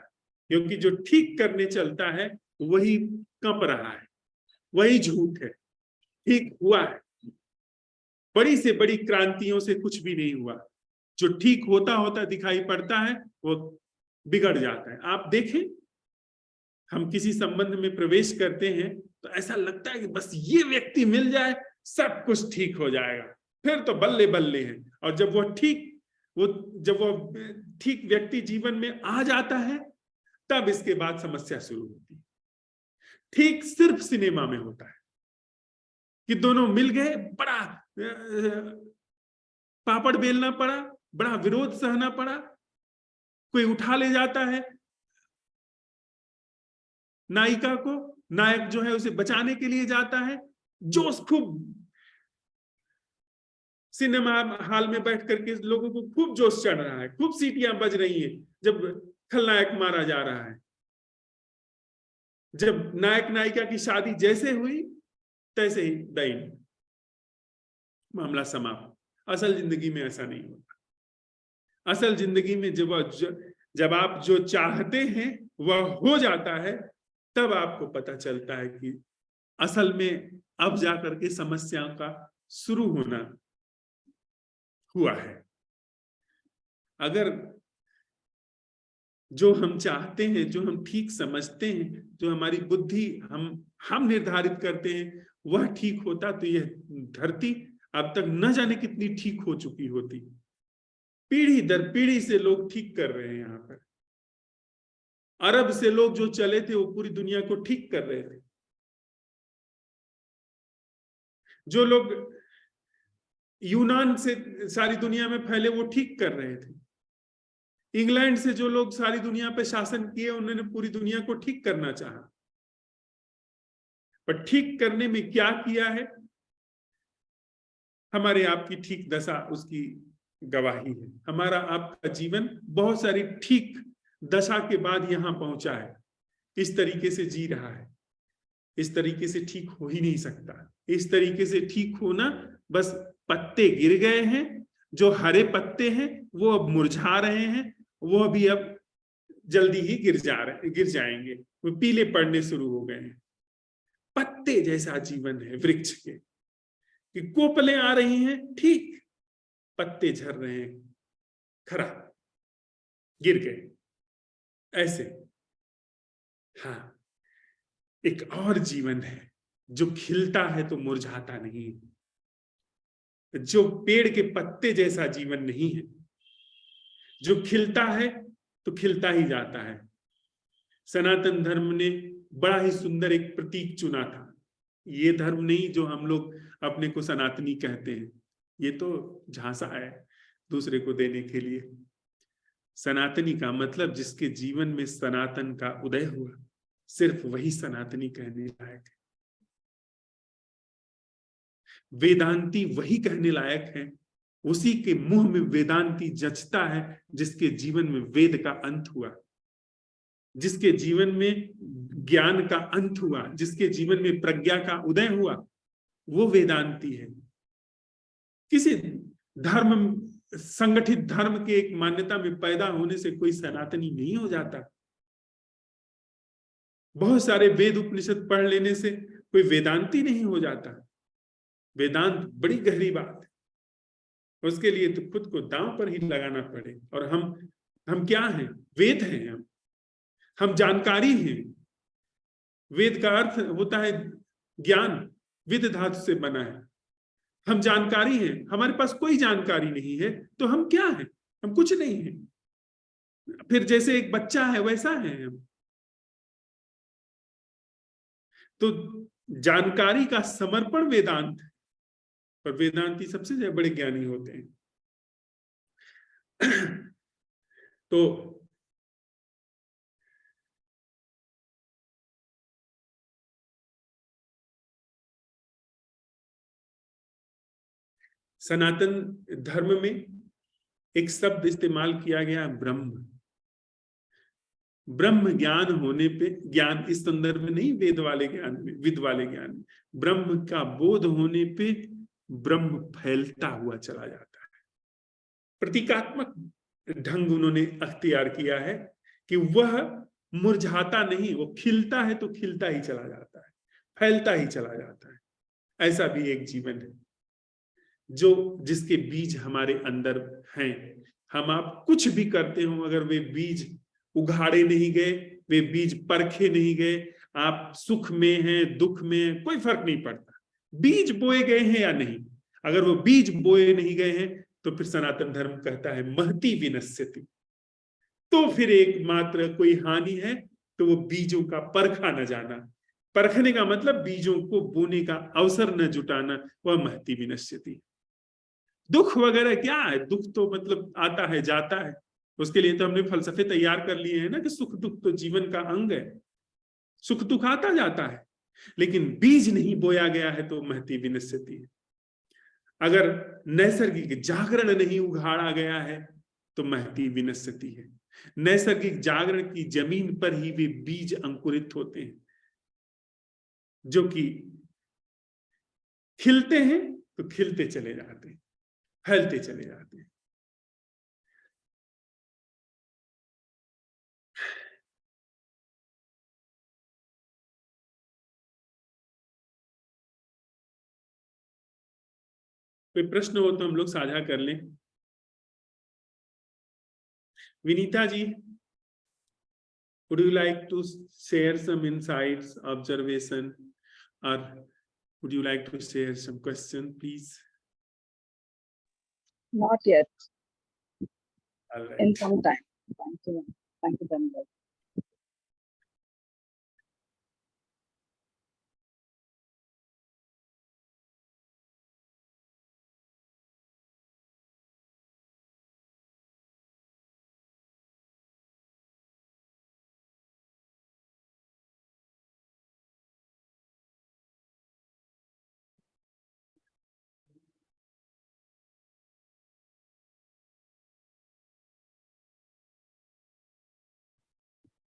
क्योंकि जो ठीक करने चलता है वही कंप रहा है, वही झूठ है। ठीक हुआ है, बड़ी से बड़ी क्रांतियों से कुछ भी नहीं हुआ। जो ठीक होता होता दिखाई पड़ता है वो बिगड़ जाता है। आप देखें, हम किसी संबंध में प्रवेश करते हैं तो ऐसा लगता है कि बस ये व्यक्ति मिल जाए सब कुछ ठीक हो जाएगा, फिर तो बल्ले बल्ले हैं। और जब वो ठीक व्यक्ति जीवन में आ जाता है तब इसके बाद समस्या शुरू होती है। ठीक सिर्फ सिनेमा में होता है कि दोनों मिल गए, बड़ा पापड़ बेलना पड़ा, बड़ा विरोध सहना पड़ा, कोई उठा ले जाता है नायिका को, नायक जो है उसे बचाने के लिए जाता है, जोश खूब सिनेमा हॉल में बैठ करके लोगों को खूब जोश चढ़ रहा है, खूब सीटियां बज रही हैं जब खलनायक मारा जा रहा है। जब नायक नायिका की शादी जैसे हुई तैसे ही दैन, मामला समाप्त। असल जिंदगी में ऐसा नहीं होता। असल जिंदगी में जब आप जो चाहते हैं वह हो जाता है तब आपको पता चलता है कि असल में अब जाकर के समस्याओं का शुरू होना हुआ है। अगर जो हम चाहते हैं, जो हम ठीक समझते हैं, जो हमारी बुद्धि हम निर्धारित करते हैं वह ठीक होता तो यह धरती अब तक न जाने कितनी ठीक हो चुकी होती। पीढ़ी दर पीढ़ी से लोग ठीक कर रहे हैं। यहाँ पर अरब से लोग जो चले थे वो पूरी दुनिया को ठीक कर रहे थे। जो लोग यूनान से सारी दुनिया में फैले वो ठीक कर रहे थे। इंग्लैंड से जो लोग सारी दुनिया पे शासन किए उन्होंने पूरी दुनिया को ठीक करना चाहा, पर ठीक करने में क्या किया है हमारे आपकी ठीक दशा उसकी गवाही है। हमारा आपका जीवन बहुत सारी ठीक दशा के बाद यहां पहुंचा है। इस तरीके से जी रहा है, इस तरीके से ठीक हो ही नहीं सकता। इस तरीके से ठीक होना, बस पत्ते गिर गए हैं, जो हरे पत्ते हैं वो अब मुरझा रहे हैं, वो अभी अब जल्दी ही गिर जाएंगे, वो पीले पड़ने शुरू हो गए हैं। पत्ते जैसा जीवन है वृक्ष के, कि कोपलें आ रही हैं, ठीक पत्ते झड़ रहे हैं, खराब गिर गए ऐसे। हाँ, एक और जीवन है जो खिलता है तो मुरझाता नहीं, जो पेड़ के पत्ते जैसा जीवन नहीं है, जो खिलता है तो खिलता ही जाता है। सनातन धर्म ने बड़ा ही सुंदर एक प्रतीक चुना था। ये धर्म नहीं जो हम लोग अपने को सनातनी कहते हैं, ये तो झांसा है दूसरे को देने के लिए। सनातनी का मतलब जिसके जीवन में सनातन का उदय हुआ, सिर्फ वही सनातनी कहने लायक है। वेदांती वही कहने लायक है, उसी के मुंह में वेदांती जचता है जिसके जीवन में वेद का अंत हुआ, जिसके जीवन में ज्ञान का अंत हुआ, जिसके जीवन में प्रज्ञा का उदय हुआ, वो वेदांती है। किसी धर्म, संगठित धर्म के एक मान्यता में पैदा होने से कोई सनातनी नहीं हो जाता। बहुत सारे वेद उपनिषद पढ़ लेने से कोई वेदांती नहीं हो जाता। वेदांत बड़ी गहरी बात है, उसके लिए तो खुद को दांव पर ही लगाना पड़े। और हम क्या हैं? वेद हैं। हम जानकारी हैं। वेद का अर्थ होता है ज्ञान, विद धातु से बना है। हम जानकारी हैं। हमारे पास कोई जानकारी नहीं है तो हम क्या हैं? हम कुछ नहीं हैं। फिर जैसे एक बच्चा है वैसा है हम। तो जानकारी का समर्पण वेदांत, और वेदांती सबसे बड़े ज्ञानी होते हैं। तो सनातन धर्म में एक शब्द इस्तेमाल किया गया, ब्रह्म। ब्रह्म ज्ञान होने पे, ज्ञान इस संदर्भ में नहीं, वेद वाले ज्ञान में, विद वाले ज्ञान में, ब्रह्म का बोध होने पे ब्रह्म फैलता हुआ चला जाता है। प्रतीकात्मक ढंग उन्होंने अख्तियार किया है कि वह मुरझाता नहीं, वो खिलता है तो खिलता ही चला जाता है, फैलता ही चला जाता है। ऐसा भी एक जीवन है जो, जिसके बीज हमारे अंदर हैं। हम आप कुछ भी करते हो, अगर वे बीज उगाड़े नहीं गए, वे बीज परखे नहीं गए, आप सुख में हैं, दुख में, कोई फर्क नहीं पड़ता। बीज बोए गए हैं या नहीं, अगर वो बीज बोए नहीं गए हैं तो फिर सनातन धर्म कहता है महती विनश्यति। तो फिर एकमात्र कोई हानि है तो वो बीजों का परखा न जाना। परखने का मतलब बीजों को बोने का अवसर न जुटाना, वह महती विनश्यति। दुख वगैरह क्या है, दुख तो मतलब आता है जाता है, उसके लिए तो हमने फलसफे तैयार कर लिए हैं ना कि सुख दुख तो जीवन का अंग है, सुख दुख आता जाता है। लेकिन बीज नहीं बोया गया है तो महती विनश्यति है। अगर नैसर्गिक जागरण नहीं उघाड़ा गया है तो महती विनश्यति है। नैसर्गिक जागरण की जमीन पर ही वे बीज अंकुरित होते हैं, जो कि खिलते हैं तो खिलते चले जाते हैं, फैलते चले जाते हैं। कोई प्रश्न हो तो हम लोग साझा कर लें। Vinita ji, would you like to share some insights, observation, or would you like to share some question, please? Not yet. All right. In some time. Thank you. Thank you very much.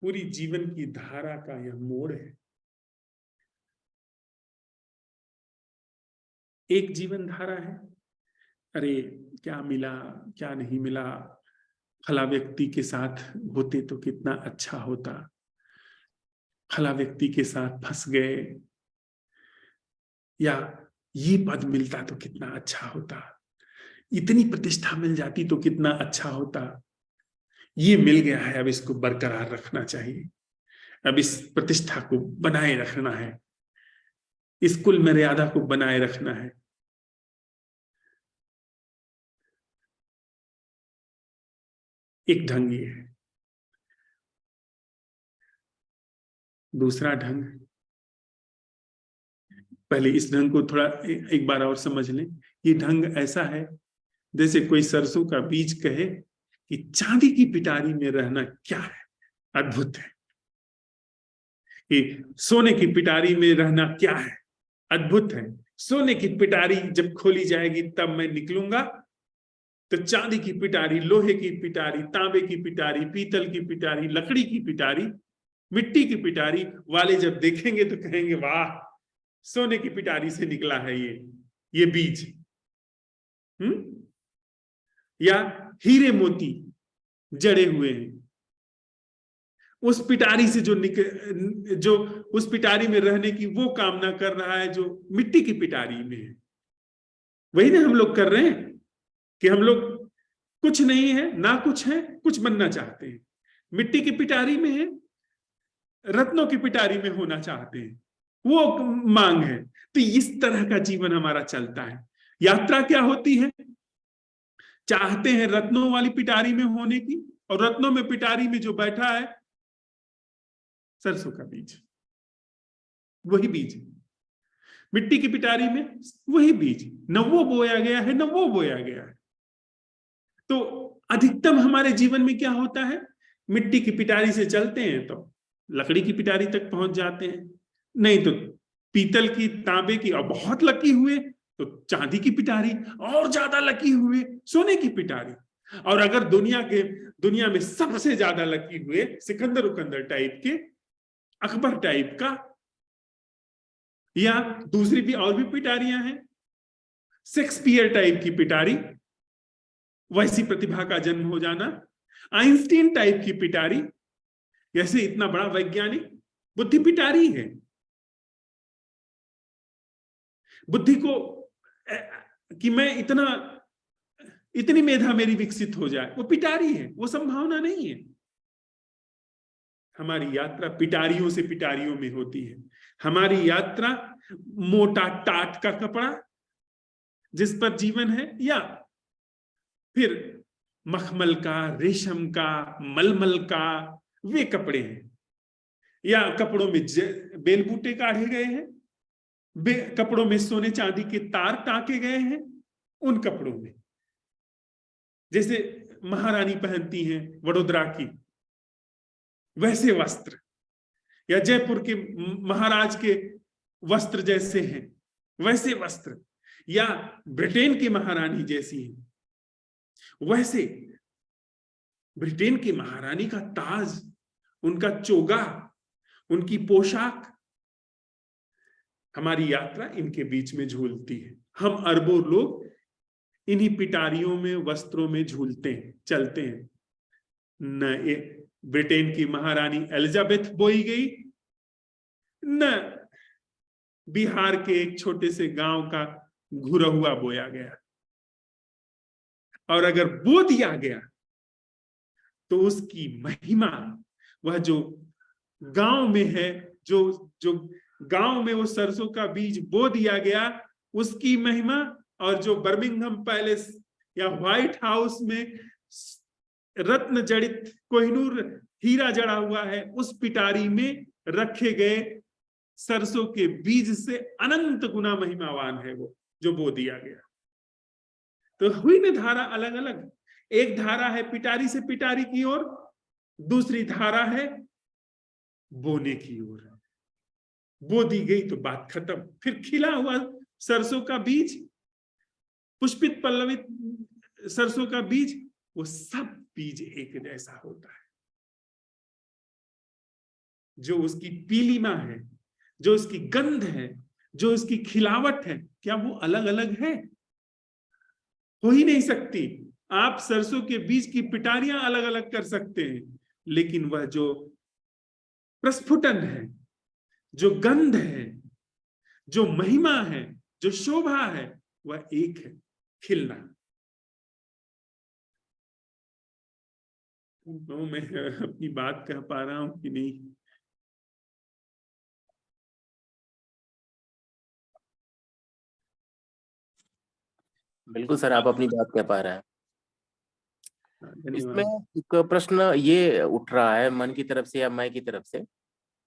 पूरी जीवन की धारा का यह मोड़ है। एक जीवन धारा है, अरे क्या मिला क्या नहीं मिला, फला व्यक्ति के साथ होते तो कितना अच्छा होता, फला व्यक्ति के साथ फंस गए, या ये पद मिलता तो कितना अच्छा होता, इतनी प्रतिष्ठा मिल जाती तो कितना अच्छा होता, ये मिल गया है अब इसको बरकरार रखना चाहिए, अब इस प्रतिष्ठा को बनाए रखना है, इस कुल मर्यादा को बनाए रखना है। एक ढंग ये है। दूसरा ढंग, पहले इस ढंग को थोड़ा एक बार और समझ लें। ये ढंग ऐसा है जैसे कोई सरसों का बीज कहे कि चांदी की पिटारी में रहना क्या है, अद्भुत है। कि सोने की पिटारी में रहना क्या है, अद्भुत है। सोने की पिटारी जब खोली जाएगी तब मैं निकलूंगा, तो चांदी की पिटारी, लोहे की पिटारी, तांबे की पिटारी, पीतल की पिटारी, लकड़ी की पिटारी, मिट्टी की पिटारी वाले जब देखेंगे तो कहेंगे वाह, सोने की पिटारी से निकला है ये बीज। या हीरे मोती जड़े हुए हैं, उस पिटारी से जो उस पिटारी में रहने की वो कामना कर रहा है जो मिट्टी की पिटारी में है। वही ना हम लोग कर रहे हैं कि हम लोग कुछ नहीं है ना कुछ है, कुछ बनना चाहते हैं। मिट्टी की पिटारी में है, रत्नों की पिटारी में होना चाहते हैं, वो मांग है। तो इस तरह का जीवन हमारा चलता है। यात्रा क्या होती है, चाहते हैं रत्नों वाली पिटारी में होने की, और रत्नों में पिटारी में जो बैठा है सरसों का बीज, वही बीज। मिट्टी की पिटारी में वही बीज, न वो बोया गया है न वो बोया गया है। तो अधिकतम हमारे जीवन में क्या होता है, मिट्टी की पिटारी से चलते हैं तो लकड़ी की पिटारी तक पहुंच जाते हैं, नहीं तो पीतल की, तांबे की, और बहुत लकी हुए तो चांदी की पिटारी, और ज्यादा लकी हुए सोने की पिटारी। और अगर दुनिया में सबसे ज्यादा लकी हुए सिकंदर उकंदर टाइप के, अकबर टाइप का, या दूसरी भी और भी पिटारियां हैं, शेक्सपियर टाइप की पिटारी, वैसी प्रतिभा का जन्म हो जाना, आइंस्टीन टाइप की पिटारी, जैसे इतना बड़ा वैज्ञानिक, बुद्धि पिटारी है। बुद्धि को कि मैं इतनी मेधा मेरी विकसित हो जाए, वो पिटारी है, वो संभावना नहीं है। हमारी यात्रा पिटारियों से पिटारियों में होती है। हमारी यात्रा मोटा टाट का कपड़ा जिस पर जीवन है, या फिर मखमल का, रेशम का, मलमल का वे कपड़े हैं, या कपड़ों में बेल बूटे काढ़े गए हैं, कपड़ों में सोने चांदी के तार टाके गए हैं, उन कपड़ों में जैसे महारानी पहनती हैं वडोदरा की वैसे वस्त्र, या जयपुर के महाराज के वस्त्र जैसे हैं वैसे वस्त्र, या ब्रिटेन की महारानी जैसी है वैसे। ब्रिटेन की महारानी का ताज, उनका चोगा, उनकी पोशाक, हमारी यात्रा इनके बीच में झूलती है। हम अरबों लोग इन्हीं पिटारियों में, वस्त्रों में झूलते हैं, चलते हैं। न ब्रिटेन की महारानी एलिजाबेथ बोई गई, न बिहार के एक छोटे से गांव का घुरहुआ बोया गया। और अगर बो दिया गया तो उसकी महिमा, वह जो गांव में है, जो गांव में वो सरसों का बीज बो दिया गया, उसकी महिमा, और जो बर्मिंघम पैलेस या व्हाइट हाउस में रत्न जड़ित कोहिनूर हीरा जड़ा हुआ है, उस पिटारी में रखे गए सरसों के बीज से अनंत गुना महिमावान है वो जो बो दिया गया। तो हुई ना धारा अलग अलग। एक धारा है पिटारी से पिटारी की ओर, दूसरी धारा है बोने की ओर। बो दी गई तो बात खत्म। फिर खिला हुआ सरसों का बीज, पुष्पित पल्लवित सरसों का बीज, वो सब बीज एक जैसा होता है। जो उसकी पीलिमा है, जो उसकी गंध है, जो उसकी खिलावट है, क्या वो अलग अलग है? हो ही नहीं सकती। आप सरसों के बीज की पिटारियां अलग अलग कर सकते हैं, लेकिन वह जो प्रस्फुटन है, जो गंध है, जो महिमा है, जो शोभा है, वह एक है, खिलना। तो मैं अपनी बात कह पा रहा हूं कि नहीं? बिल्कुल सर, आप अपनी बात कह पा रहे हैं। इसमें धन्यवाद। एक प्रश्न ये उठ रहा है मन की तरफ से या मैं की तरफ से।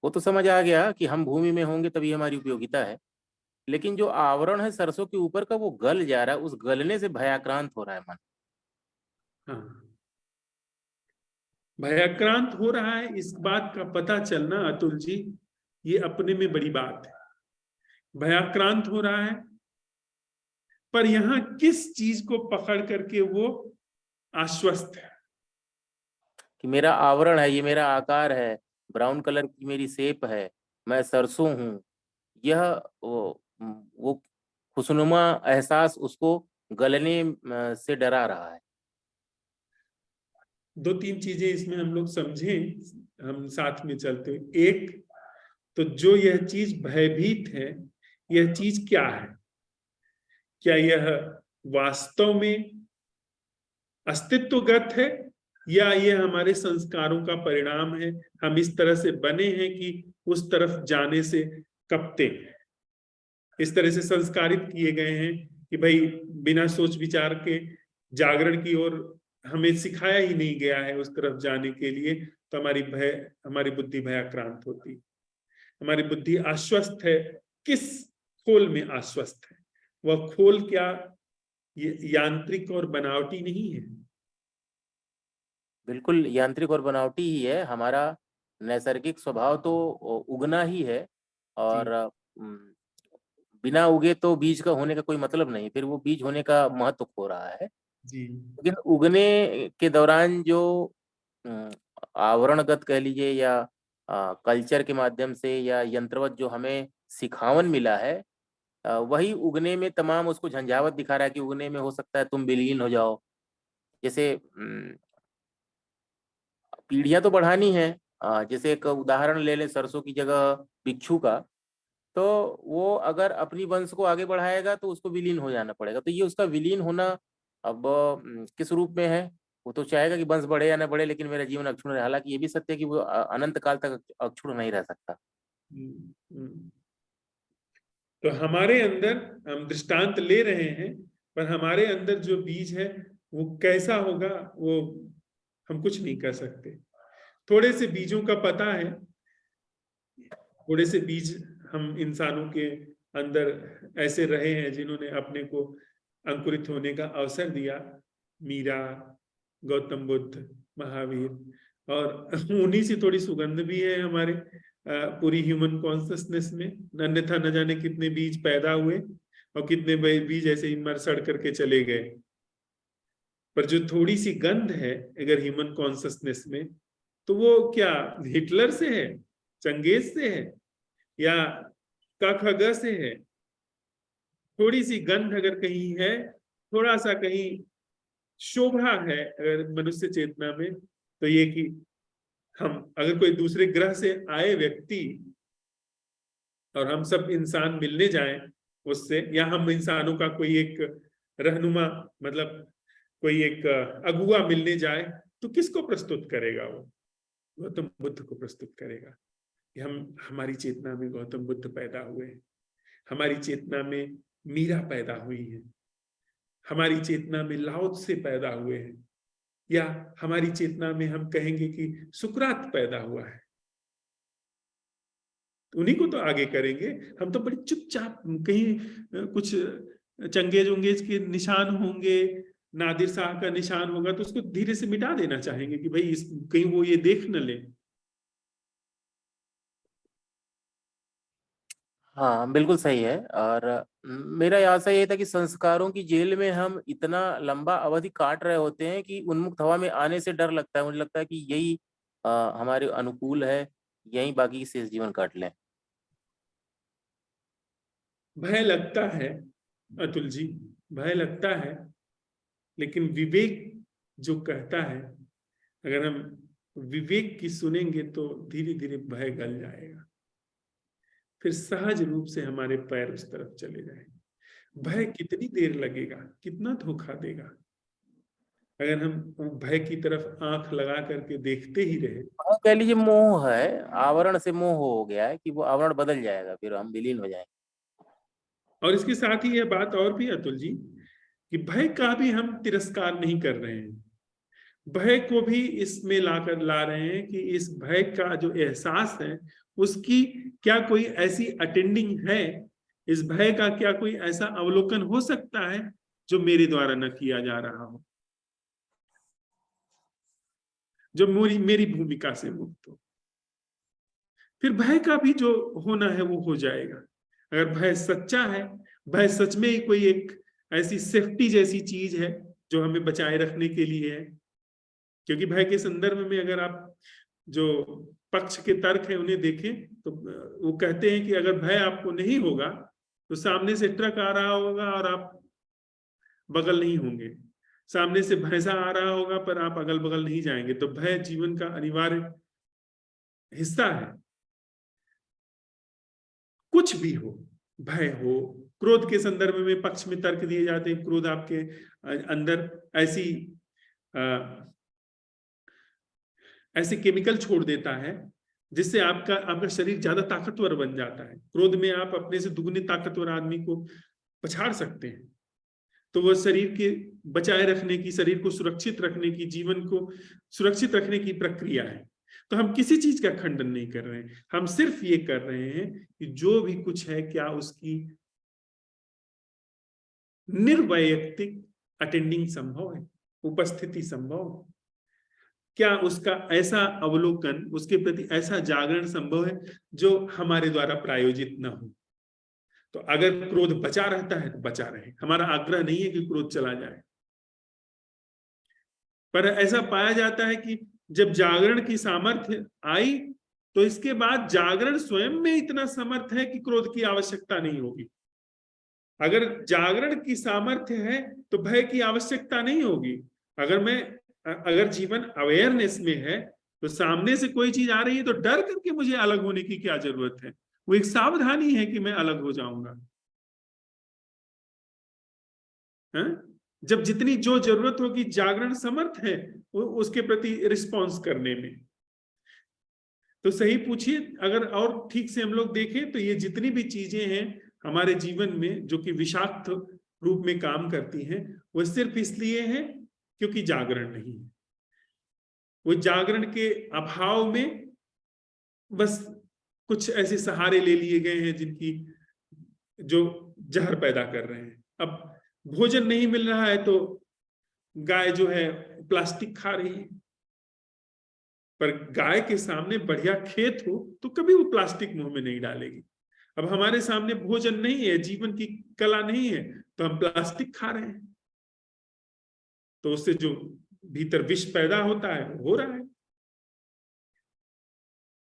वो तो समझ आ गया कि हम भूमि में होंगे तभी हमारी उपयोगिता है, लेकिन जो आवरण है सरसों के ऊपर का, वो गल जा रहा है, उस गलने से भयाक्रांत हो रहा है मन। हाँ, भयाक्रांत हो रहा है। इस बात का पता चलना अतुल जी, ये अपने में बड़ी बात है। भयाक्रांत हो रहा है, पर यहां किस चीज को पकड़ करके वो आश्वस्त है कि मेरा आवरण है, ये मेरा आकार है, ब्राउन कलर की मेरी शेप है, मैं सरसों हूं। यह वो खुशनुमा एहसास उसको गलने से डरा रहा है। दो तीन चीजें इसमें हम लोग समझें, हम साथ में चलते। एक तो जो यह चीज भयभीत है, यह चीज क्या है? क्या यह वास्तव में अस्तित्वगत है, या यह हमारे संस्कारों का परिणाम है? हम इस तरह से बने हैं कि उस तरफ जाने से कपते हैं, इस तरह से संस्कारित किए गए हैं कि भाई बिना सोच विचार के जागरण की ओर हमें सिखाया ही नहीं गया है उस तरफ जाने के लिए, तो हमारी बुद्धि भयाक्रांत होती, हमारी बुद्धि आश्वस्त है। किस खोल में आश्वस्त है? वह खोल क्या ये यांत्रिक और बनावटी नहीं है? बिल्कुल यांत्रिक और बनावटी ही है। हमारा नैसर्गिक स्वभाव तो उगना ही है, और बिना उगे तो बीज का होने का कोई मतलब नहीं, फिर वो बीज होने का महत्व खो रहा है। जी लेकिन उगने के दौरान जो अम, आवरणगत कह लीजिए या कल्चर के माध्यम से या यंत्रवत जो हमें सिखावन मिला है, वही उगने में तमाम उसको झंझावत दिखा रहा है कि उगने में हो सकता है तुम विलीन हो जाओ। जैसे पीढ़ियां तो बढ़ानी है। जैसे एक उदाहरण ले लें सरसों की जगह भिक्षु का, तो वो अगर अपनी वंश को आगे बढ़ाएगा तो उसको विलीन हो जाना पड़ेगा। तो ये उसका विलीन होना अब किस रूप में है? वो तो चाहेगा कि वंश बढ़े या ना बढ़े, लेकिन मेरा जीवन अक्षुण्ण रहे। हालांकि ये भी सत्य है कि वो अनंत काल तक अक्षुण्ण नहीं रह सकता। तो हमारे अंदर हम दृष्टांत ले रहे हैं, पर हमारे अंदर जो बीज है वो कैसा होगा वो हम कुछ नहीं कर सकते। थोड़े से बीजों का पता है, थोड़े से बीज हम इंसानों के अंदर ऐसे रहे हैं जिन्होंने अपने को अंकुरित होने का अवसर दिया। मीरा, गौतम बुद्ध, महावीर, और उन्हीं से थोड़ी सुगंध भी है हमारे पूरी ह्यूमन कॉन्शियसनेस में। अन्यथा न जाने कितने बीज पैदा हुए और कितने बीज ऐसे ही मर सड़ करके चले गए। पर जो थोड़ी सी गंध है अगर ह्यूमन कॉन्शियसनेस में, तो वो क्या हिटलर से है, चंगेज से है, या क से है? थोड़ी सी गंध अगर कहीं है, थोड़ा सा कहीं शोभा है अगर मनुष्य चेतना में, तो ये कि हम अगर कोई दूसरे ग्रह से आए व्यक्ति और हम सब इंसान मिलने जाएं उससे, या हम इंसानों का कोई एक रहनुमा, मतलब कोई एक अगुआ मिलने जाए, तो किसको प्रस्तुत करेगा? वो गौतम बुद्ध को प्रस्तुत करेगा कि हमारी चेतना में गौतम बुद्ध पैदा हुए हैं, हमारी चेतना में मीरा पैदा हुई है, हमारी चेतना में लाओ त्से पैदा हुए हैं, या हमारी चेतना में हम कहेंगे कि सुकरात पैदा हुआ है। उन्हीं को तो आगे करेंगे। हम तो बड़ी चुपचाप कहीं कुछ चंगेज उंगेज के निशान होंगे, नादिर शाह का निशान होगा तो उसको धीरे से मिटा देना चाहेंगे कि भाई कहीं वो ये देख न ले। हाँ बिल्कुल सही है। और मेरा आशा ये था कि संस्कारों की जेल में हम इतना लंबा अवधि काट रहे होते हैं कि उन्मुक्त हवा में आने से डर लगता है। मुझे लगता है कि यही हमारे अनुकूल है, यही बाकी की शेष जीवन काट लें। भय लगता है अतुल जी, भय लगता है, लेकिन विवेक जो कहता है, अगर हम विवेक की सुनेंगे तो धीरे धीरे भय गल जाएगा, फिर सहज रूप से हमारे पैर उस तरफ चले जाएंगे। भय कितनी देर लगेगा, कितना धोखा देगा अगर हम भय की तरफ आंख लगा करके देखते ही रहे। कह लीजिए मोह है, आवरण से मोह हो गया है कि वो आवरण बदल जाएगा, फिर हम विलीन हो जाएंगे। और इसके साथ ही यह बात और भी अतुल जी कि भय का भी हम तिरस्कार नहीं कर रहे हैं, भय को भी इसमें ला रहे हैं कि इस भय का जो एहसास है उसकी क्या कोई ऐसी अटेंडिंग है, इस भय का क्या कोई ऐसा अवलोकन हो सकता है जो मेरे द्वारा न किया जा रहा हो, जो मेरी भूमिका से मुक्त हो। फिर भय का भी जो होना है वो हो जाएगा। अगर भय सच्चा है, भय सच में ही कोई एक ऐसी सेफ्टी जैसी चीज है जो हमें बचाए रखने के लिए है। क्योंकि भय के संदर्भ में अगर आप जो पक्ष के तर्क है उन्हें देखें तो वो कहते हैं कि अगर भय आपको नहीं होगा तो सामने से ट्रक आ रहा होगा और आप बगल नहीं होंगे, सामने से भैंसा आ रहा होगा पर आप अगल बगल नहीं जाएंगे। तो भय जीवन का अनिवार्य हिस्सा है। कुछ भी हो, भय हो, क्रोध के संदर्भ में पक्ष में तर्क दिए जाते हैं, क्रोध आपके अंदर ऐसे केमिकल छोड़ देता है जिससे आपका शरीर ज्यादा ताकतवर बन जाता है। क्रोध में आप अपने से दुगने ताकतवर आदमी को पछाड़ सकते हैं। तो वो शरीर के बचाए रखने की, शरीर को सुरक्षित रखने की, जीवन को सुरक्षित रखने की प्रक्रिया है। तो हम किसी चीज का खंडन नहीं कर रहे हैं, हम सिर्फ ये कर रहे हैं कि जो भी कुछ है क्या उसकी निर्वैयक्तिक अटेंडिंग संभव है, उपस्थिति संभव है, क्या उसका ऐसा अवलोकन, उसके प्रति ऐसा जागरण संभव है जो हमारे द्वारा प्रायोजित न हो। तो अगर क्रोध बचा रहता है तो बचा रहे, हमारा आग्रह नहीं है कि क्रोध चला जाए, पर ऐसा पाया जाता है कि जब जागरण की सामर्थ्य आई तो इसके बाद जागरण स्वयं में इतना समर्थ है कि क्रोध की आवश्यकता नहीं होगी। अगर जागरण की सामर्थ्य है तो भय की आवश्यकता नहीं होगी। अगर जीवन अवेयरनेस में है तो सामने से कोई चीज आ रही है तो डर करके मुझे अलग होने की क्या जरूरत है, वो एक सावधानी है कि मैं अलग हो जाऊंगा। जब जितनी जो जरूरत होगी जागरण समर्थ है उसके प्रति रिस्पॉन्स करने में। तो सही पूछिए, अगर और ठीक से हम लोग देखें तो ये जितनी भी चीजें हैं हमारे जीवन में जो कि विषाक्त रूप में काम करती हैं, वो सिर्फ इसलिए है क्योंकि जागरण नहीं है। वो जागरण के अभाव में बस कुछ ऐसे सहारे ले लिए गए हैं जिनकी जो जहर पैदा कर रहे हैं। अब भोजन नहीं मिल रहा है तो गाय जो है प्लास्टिक खा रही है, पर गाय के सामने बढ़िया खेत हो तो कभी वो प्लास्टिक मुंह में नहीं डालेगी। अब हमारे सामने भोजन नहीं है, जीवन की कला नहीं है, तो हम प्लास्टिक खा रहे हैं, तो उससे जो भीतर विष पैदा होता है वो हो रहा है।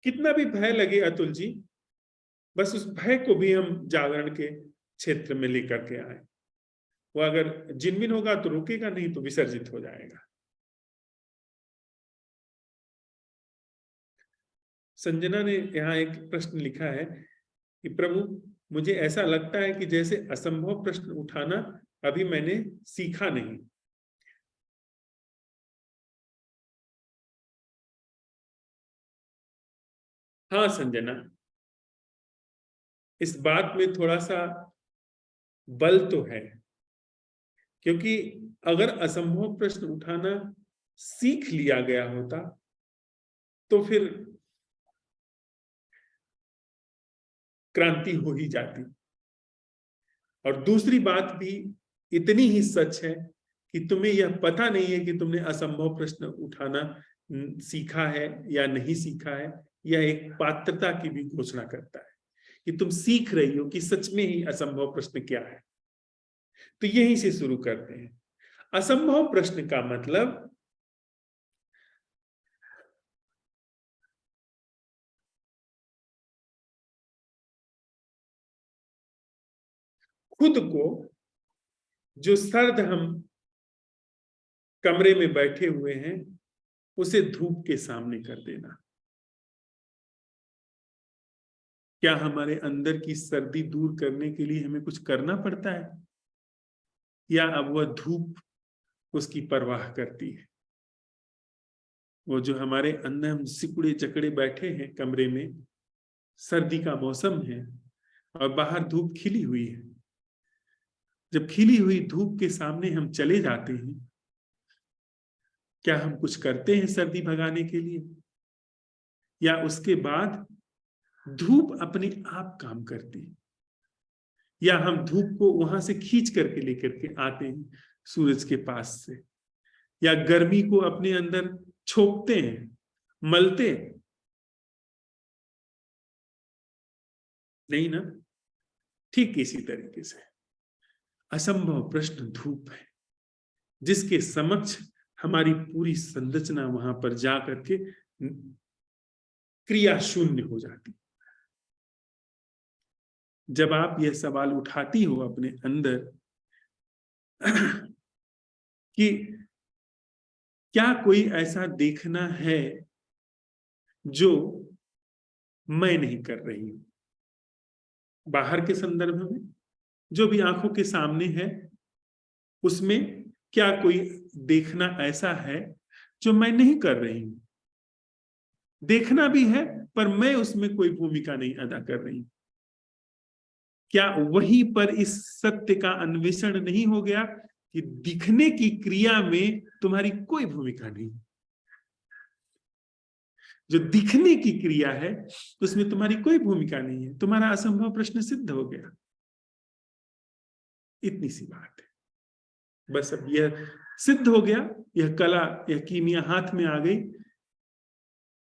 कितना भी भय लगे अतुल जी, बस उस भय को भी हम जागरण के क्षेत्र में लेकर के आए। वो अगर जिनविन होगा तो रुकेगा, नहीं तो विसर्जित हो जाएगा। संजना ने यहाँ एक प्रश्न लिखा है कि प्रभु मुझे ऐसा लगता है कि जैसे असंभव प्रश्न उठाना अभी मैंने सीखा नहीं। हाँ संजना, इस बात में थोड़ा सा बल तो है, क्योंकि अगर असंभव प्रश्न उठाना सीख लिया गया होता तो फिर क्रांति हो ही जाती। और दूसरी बात भी इतनी ही सच है कि तुम्हें यह पता नहीं है कि तुमने असंभव प्रश्न उठाना सीखा है या नहीं सीखा है। यह एक पात्रता की भी घोषणा करता है कि तुम सीख रही हो कि सच में ही असंभव प्रश्न क्या है। तो यहीं से शुरू करते हैं। असंभव प्रश्न का मतलब खुद को, जो सर्द हम कमरे में बैठे हुए हैं, उसे धूप के सामने कर देना। क्या हमारे अंदर की सर्दी दूर करने के लिए हमें कुछ करना पड़ता है, या अब वह धूप उसकी परवाह करती है? वो जो हमारे अंदर हम सिकुड़े जकड़े बैठे हैं कमरे में, सर्दी का मौसम है और बाहर धूप खिली हुई है। जब खिली हुई धूप के सामने हम चले जाते हैं, क्या हम कुछ करते हैं सर्दी भगाने के लिए, या उसके बाद धूप अपने आप काम करती है, या हम धूप को वहां से खींच करके लेकर के आते हैं सूरज के पास से, या गर्मी को अपने अंदर छोपते हैं, मलते हैं? नहीं ना। ठीक इसी तरीके से असंभव प्रश्न धूप है, जिसके समक्ष हमारी पूरी संरचना वहां पर जा करके क्रिया शून्य हो जाती। जब आप यह सवाल उठाती हो अपने अंदर कि क्या कोई ऐसा देखना है जो मैं नहीं कर रही हूं, बाहर के संदर्भ में जो भी आंखों के सामने है, उसमें क्या कोई देखना ऐसा है जो मैं नहीं कर रही हूं? देखना भी है पर मैं उसमें कोई भूमिका नहीं अदा कर रही। क्या वहीं पर इस सत्य का अन्वेषण नहीं हो गया कि दिखने की क्रिया में तुम्हारी कोई भूमिका नहीं। जो दिखने की क्रिया है उसमें तुम्हारी कोई भूमिका नहीं है। तुम्हारा असंभव प्रश्न सिद्ध हो गया। इतनी सी बात है बस। अब यह सिद्ध हो गया, यह कला, यह कीमिया हाथ में आ गई,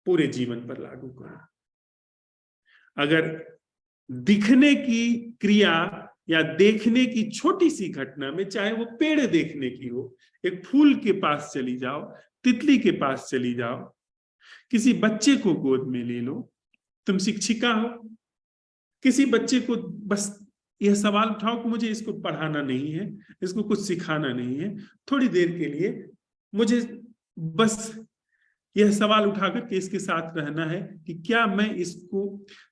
पूरे जीवन पर लागू करो। अगर दिखने की क्रिया या देखने की छोटी सी घटना में, चाहे वो पेड़ देखने की हो, एक फूल के पास चली जाओ, तितली के पास चली जाओ, किसी बच्चे को गोद में ले लो, तुम शिक्षिका हो, किसी बच्चे को बस यह सवाल उठाओ कि मुझे इसको पढ़ाना नहीं है, इसको कुछ सिखाना नहीं है, थोड़ी देर के लिए मुझे बस यह सवाल उठाकर के इसके साथ रहना है कि क्या मैं इसको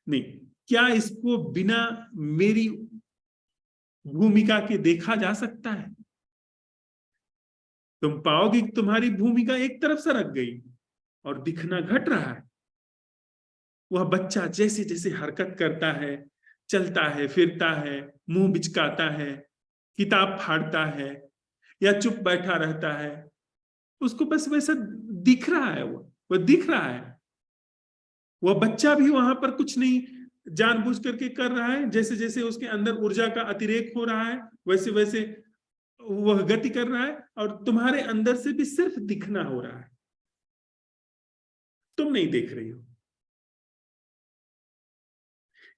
नहीं, क्या इसको बिना मेरी भूमिका के देखा जा सकता है? तुम पाओगे कि तुम्हारी भूमिका एक तरफ सरक गई और दिखना घट रहा है। वह बच्चा जैसे जैसे हरकत करता है, चलता है, फिरता है, मुंह बिचकाता है, किताब फाड़ता है या चुप बैठा रहता है, उसको बस वैसा दिख रहा है। वह दिख रहा है। वह बच्चा भी वहां पर कुछ नहीं जानबूझ करके कर रहा है। जैसे जैसे उसके अंदर ऊर्जा का अतिरेक हो रहा है वैसे वैसे वह गति कर रहा है, और तुम्हारे अंदर से भी सिर्फ दिखना हो रहा है, तुम नहीं देख रही हो।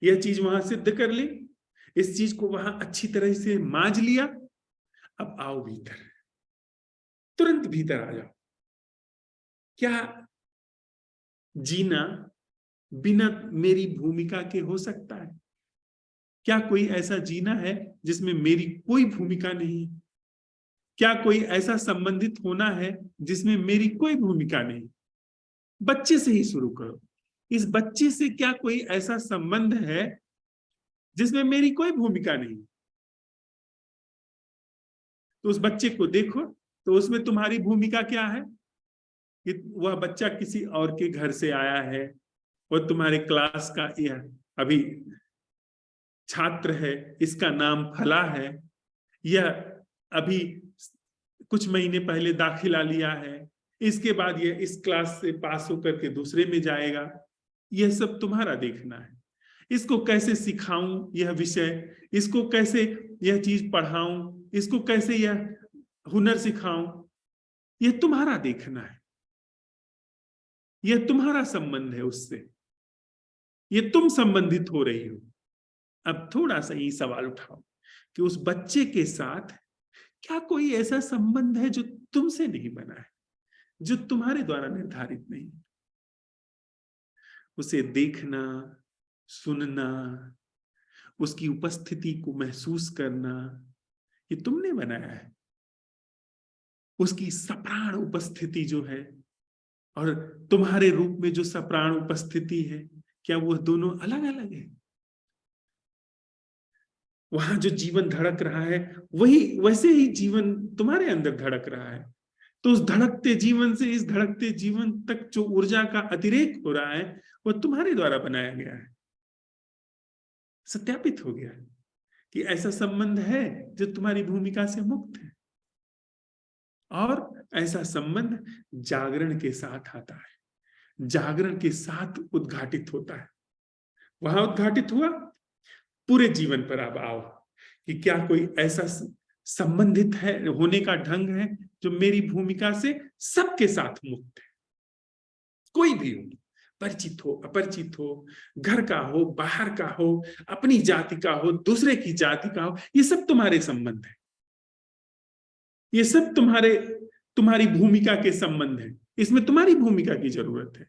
यह चीज वहां सिद्ध कर ली, इस चीज को वहां अच्छी तरह से मांझ लिया। अब आओ भीतर, तुरंत भीतर आ जाओ। क्या जीना बिना मेरी भूमिका के हो सकता है? क्या कोई ऐसा जीना है जिसमें मेरी कोई भूमिका नहीं? क्या कोई ऐसा संबंधित होना है जिसमें मेरी कोई भूमिका नहीं? बच्चे से ही शुरू करो। इस बच्चे से क्या कोई ऐसा संबंध है जिसमें मेरी कोई भूमिका नहीं? तो उस बच्चे को देखो, तो उसमें तुम्हारी भूमिका क्या है? कि वह बच्चा किसी और के घर से आया है, वह तुम्हारे क्लास का यह अभी छात्र है, इसका नाम फला है, यह अभी कुछ महीने पहले दाखिला लिया है, इसके बाद यह इस क्लास से पास होकर के दूसरे में जाएगा। यह सब तुम्हारा देखना है। इसको कैसे सिखाऊं यह विषय, इसको कैसे यह चीज पढ़ाऊं, इसको कैसे यह हुनर सिखाऊं, यह तुम्हारा देखना है। यह तुम्हारा संबंध है उससे, यह तुम संबंधित हो रही हो। अब थोड़ा सा ये सवाल उठाओ कि उस बच्चे के साथ क्या कोई ऐसा संबंध है जो तुमसे नहीं बना है, जो तुम्हारे द्वारा निर्धारित नहीं? उसे देखना, सुनना, उसकी उपस्थिति को महसूस करना, ये तुमने बनाया है। उसकी सप्राण उपस्थिति जो है और तुम्हारे रूप में जो सप्राण उपस्थिति है, क्या वह दोनों अलग अलग है? वहां जो जीवन धड़क रहा है वही वैसे ही जीवन तुम्हारे अंदर धड़क रहा है। तो उस धड़कते जीवन से इस धड़कते जीवन तक जो ऊर्जा का अतिरेक हो रहा है वह तुम्हारे द्वारा बनाया गया है। सत्यापित हो गया कि ऐसा संबंध है जो तुम्हारी भूमिका से मुक्त है, और ऐसा संबंध जागरण के साथ आता है, जागरण के साथ उद्घाटित होता है। वहां उद्घाटित हुआ, पूरे जीवन पर अब आओ कि क्या कोई ऐसा संबंधित है, होने का ढंग है जो मेरी भूमिका से सबके साथ मुक्त है। कोई भी हो, परिचित हो, अपरिचित हो, घर का हो, बाहर का हो, अपनी जाति का हो, दूसरे की जाति का हो, ये सब तुम्हारे संबंध है। ये सब तुम्हारी भूमिका के संबंध है। इसमें तुम्हारी भूमिका की जरूरत है।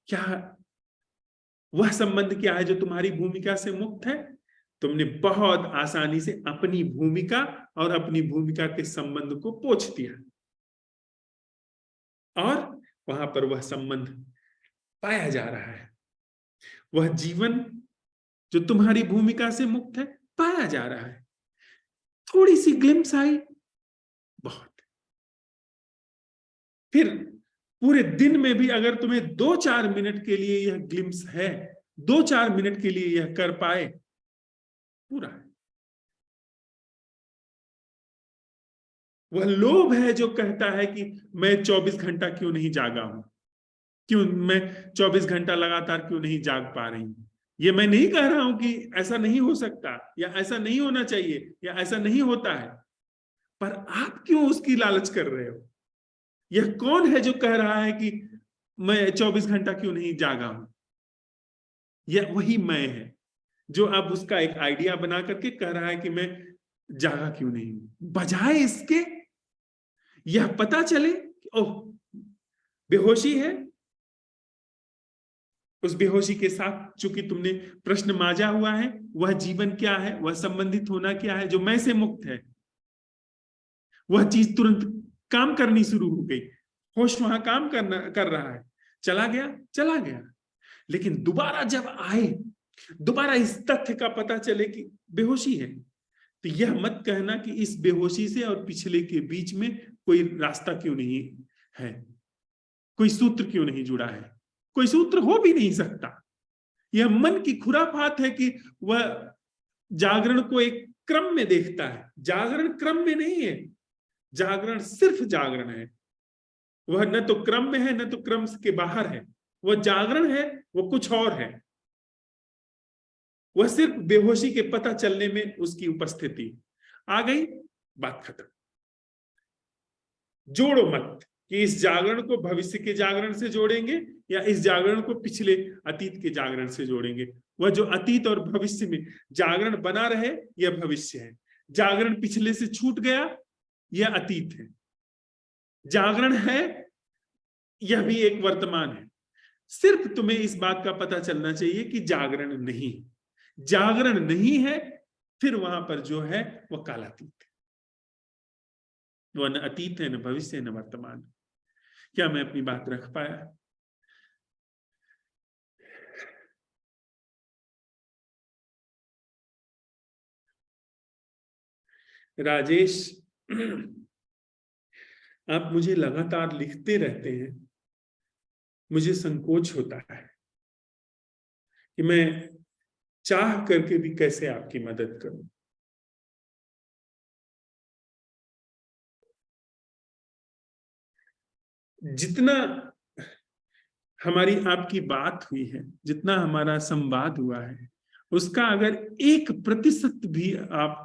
क्या वह संबंध क्या है जो तुम्हारी भूमिका से मुक्त है? तुमने बहुत आसानी से अपनी भूमिका और अपनी भूमिका के संबंध को पोंछ दिया, और वहां पर वह संबंध पाया जा रहा है। वह जीवन जो तुम्हारी भूमिका से मुक्त है पाया जा रहा है। थोड़ी सी ग्लिम्स आई, बहुत। फिर पूरे दिन में भी अगर तुम्हें 2-4 मिनट के लिए यह ग्लिम्स है, 2-4 मिनट के लिए यह कर पाए, पूरा है। वह लोभ है जो कहता है कि मैं 24 घंटा क्यों नहीं जागा हूं, क्यों मैं 24 घंटा लगातार क्यों नहीं जाग पा रही हूं। ये मैं नहीं कह रहा हूं कि ऐसा नहीं हो सकता या ऐसा नहीं होना चाहिए या ऐसा नहीं होता है, पर आप क्यों उसकी लालच कर रहे हो। यह कौन है जो कह रहा है कि मैं 24 घंटा क्यों नहीं जागा हूं। यह वही मैं है जो अब उसका एक आइडिया बना करके कह रहा है कि मैं जागा क्यों नहीं हूं, बजाय इसके यह पता चले कि ओह बेहोशी है, उस बेहोशी के साथ चूंकि तुमने प्रश्न मांजा हुआ है, वह जीवन क्या है, वह संबंधित होना क्या है जो मैं से मुक्त है, वह चीज तुरंत काम करनी शुरू हो गई। होश वहां काम कर रहा है, चला गया। लेकिन दोबारा जब आए, दोबारा इस तथ्य का पता चले कि बेहोशी है, तो यह मत कहना कि इस बेहोशी से और पिछले के बीच में कोई रास्ता क्यों नहीं है, कोई सूत्र क्यों नहीं जुड़ा है। कोई सूत्र हो भी नहीं सकता। यह मन की खुराफात है कि वह जागरण को एक क्रम में देखता है। जागरण क्रम में नहीं है, जागरण सिर्फ जागरण है। वह न तो क्रम में है न तो क्रम के बाहर है। वह जागरण है, वो कुछ और है। वह सिर्फ बेहोशी के पता चलने में उसकी उपस्थिति आ गई, बात खत्म। जोड़ो मत कि इस जागरण को भविष्य के जागरण से जोड़ेंगे या इस जागरण को पिछले अतीत के जागरण से जोड़ेंगे। वह जो अतीत और भविष्य में जागरण बना रहे, यह भविष्य है। जागरण पिछले से छूट गया, यह अतीत है। जागरण है, यह भी एक वर्तमान है। सिर्फ तुम्हें इस बात का पता चलना चाहिए कि जागरण नहीं है, फिर वहां पर जो है वह कालातीत है। वह न अतीत है, न भविष्य है, न वर्तमान। क्या मैं अपनी बात रख पाया? राजेश, आप मुझे लगातार लिखते रहते हैं, मुझे संकोच होता है कि मैं चाह करके भी कैसे आपकी मदद करूं। जितना हमारी आपकी बात हुई है, जितना हमारा संवाद हुआ है, उसका अगर 1% भी आप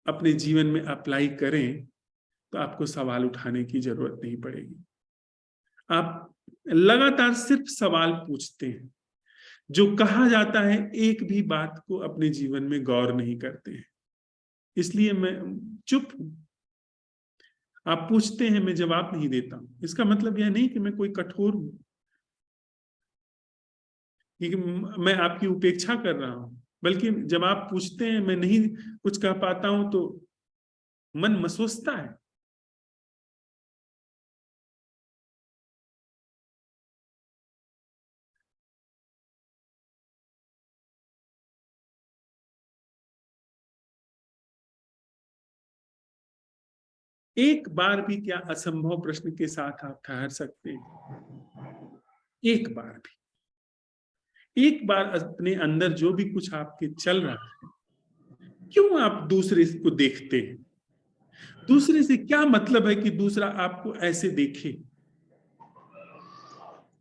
अपने जीवन में अप्लाई करें तो आपको सवाल उठाने की जरूरत नहीं पड़ेगी। आप लगातार सिर्फ सवाल पूछते हैं। जो कहा जाता है, एक भी बात को अपने जीवन में गौर नहीं करते हैं। इसलिए मैं चुप हूं। आप पूछते हैं, मैं जवाब नहीं देता हूं। इसका मतलब यह नहीं कि मैं कोई कठोर हूं, कि मैं आपकी उपेक्षा कर रहा हूं, बल्कि जब आप पूछते हैं मैं नहीं कुछ कह पाता हूं तो मन मसोसता है। एक बार भी क्या असंभव प्रश्न के साथ आप ठहर सकते हैं? एक बार भी, एक बार अपने अंदर जो भी कुछ आपके चल रहा है, क्यों आप दूसरे को देखते हैं? दूसरे से क्या मतलब है कि दूसरा आपको ऐसे देखे?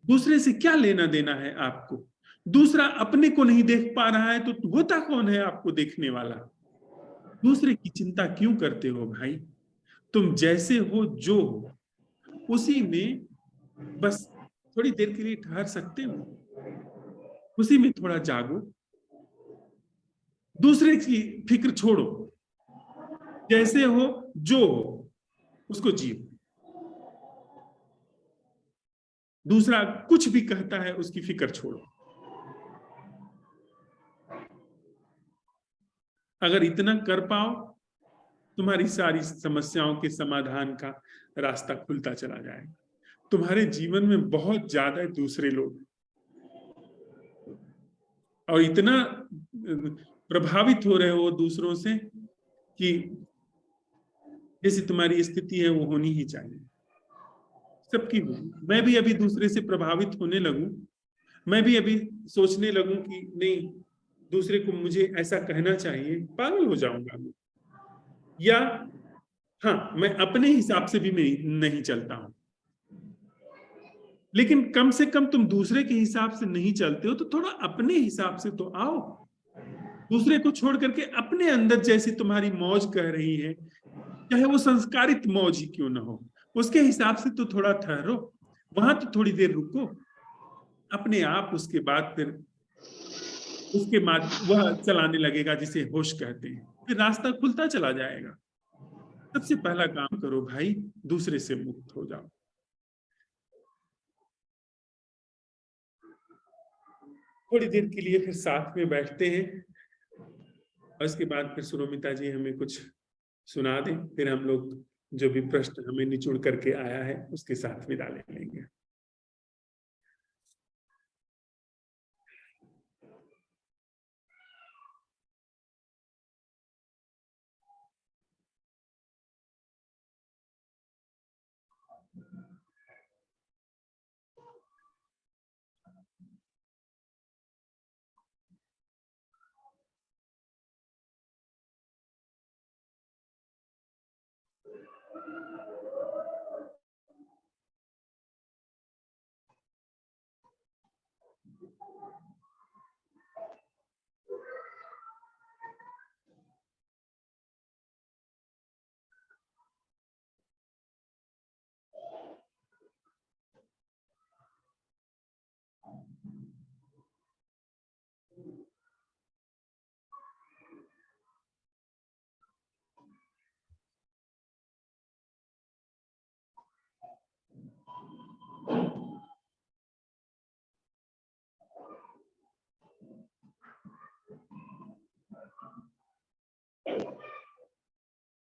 दूसरे से क्या लेना देना है आपको? दूसरा अपने को नहीं देख पा रहा है तो होता कौन है आपको देखने वाला? दूसरे की चिंता क्यों करते हो भाई? तुम जैसे हो, जो हो, उसी में बस थोड़ी देर के लिए ठहर सकते हो। उसी में थोड़ा जागो। दूसरे की फिक्र छोड़ो। जैसे हो, जो हो, उसको जियो। दूसरा कुछ भी कहता है, उसकी फिक्र छोड़ो। अगर इतना कर पाओ, तुम्हारी सारी समस्याओं के समाधान का रास्ता खुलता चला जाएगा। तुम्हारे जीवन में बहुत ज्यादा दूसरे लोग और इतना प्रभावित हो रहे हो दूसरों से कि जैसी तुम्हारी स्थिति है वो होनी ही चाहिए, सबकी होगी। मैं भी अभी दूसरे से प्रभावित होने लगूं, मैं भी अभी सोचने लगूं कि नहीं, दूसरे को मुझे ऐसा कहना चाहिए, पागल हो जाऊंगा मैं। या हाँ, मैं अपने हिसाब से भी नहीं चलता हूं, लेकिन कम से कम तुम दूसरे के हिसाब से नहीं चलते हो तो थोड़ा अपने हिसाब से तो आओ। दूसरे को छोड़ करके अपने अंदर जैसी तुम्हारी मौज कह रही है, चाहे वो संस्कारित मौज ही क्यों ना हो, उसके हिसाब से तो थोड़ा ठहरो, वहां तो थोड़ी देर रुको। अपने आप उसके बाद फिर उसके बाद वह चलाने लगेगा जिसे होश कहते हैं, फिर रास्ता खुलता चला जाएगा। सबसे पहला काम करो भाई, दूसरे से मुक्त हो जाओ। थोड़ी देर के लिए फिर साथ में बैठते हैं और उसके बाद फिर सुरोमिता जी हमें कुछ सुना दें, फिर हम लोग जो भी प्रश्न हमें निचोड़ करके आया है उसके साथ विदा ले लेंगे।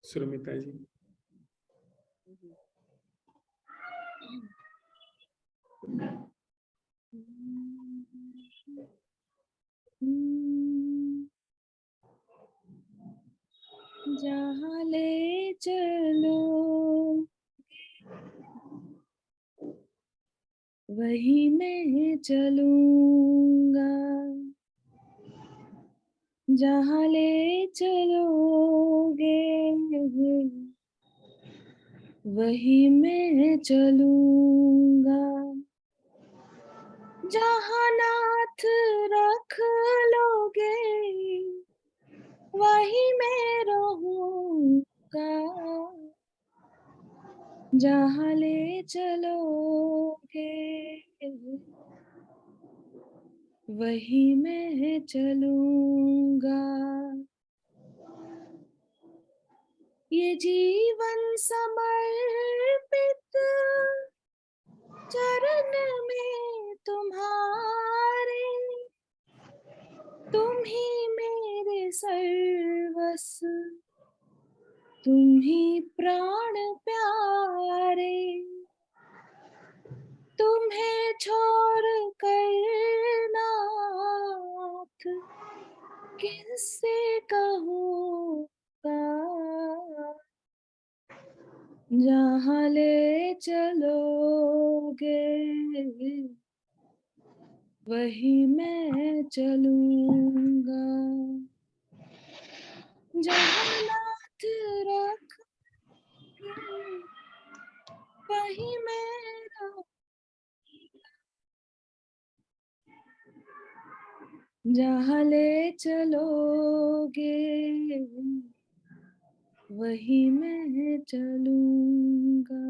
सुरमिता जी। जहाँ ले चलो वही मैं चलूंगा, जहाँ ले चलोगे वही मैं चलूंगा, जहाँ नाथ रख लोगे वही मैं रहूंगा, जहाँ ले चलोगे वही मैं चलूंगा। ये जीवन समर्पित चरण में तुम्हारे, तुम ही मेरे सर्वस्व, तुम ही प्राण प्यारे, तुम्हें छोड़ कर नाथ किससे कहूँगा, जहाँ ले चलोगे वही मैं चलूंगा, जहाँ नाथ रख वही मैं रहूं, जहाँ ले चलोगे वही मैं चलूंगा,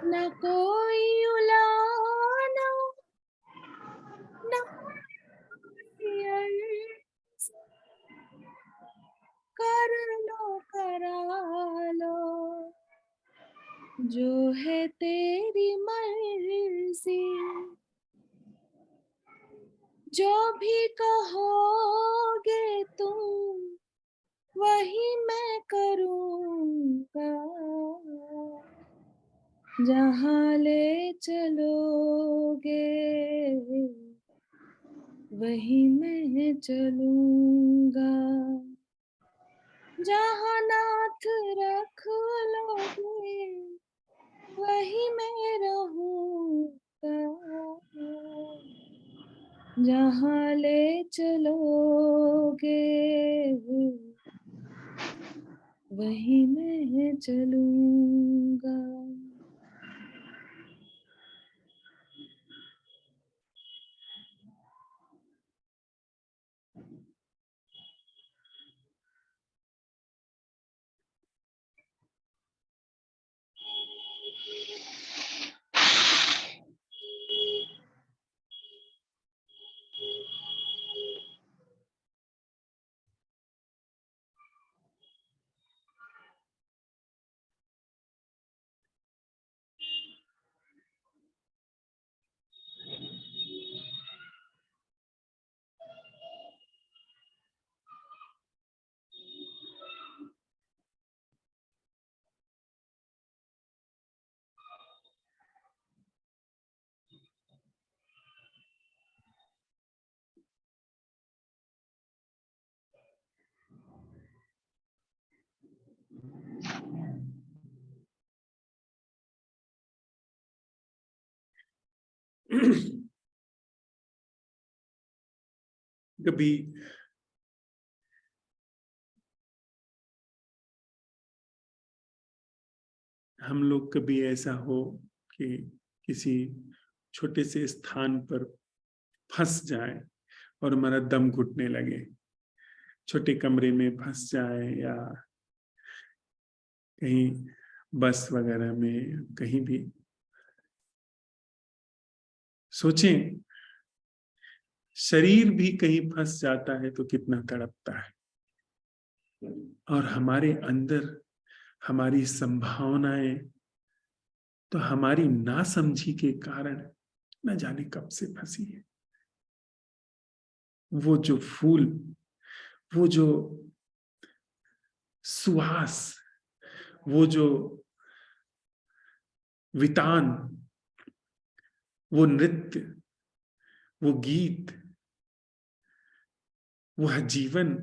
न कोई उलाना न कोई अर्ज़, कर लो करा लो जो है तेरी मर्जी, जो भी कहोगे तुम वही मैं करूँगा, जहाँ ले चलोगे वही मैं चलूंगा, जहाँ नाथ रख लोगे वही मैं रहूँगा, जहाँ ले चलोगे वही मैं चलूंगा। कभी हम लोग कभी ऐसा हो कि किसी छोटे से स्थान पर फंस जाए और हमारा दम घुटने लगे, छोटे कमरे में फंस जाए या कहीं बस वगैरह में, कहीं भी। सोचें, शरीर भी कहीं फंस जाता है तो कितना तड़पता है, और हमारे अंदर हमारी संभावनाएं तो हमारी नासमझी के कारण न जाने कब से फंसी है। वो जो फूल, वो जो सुहास, वो जो वितान, वो नृत्य, वो गीत, वह जीवन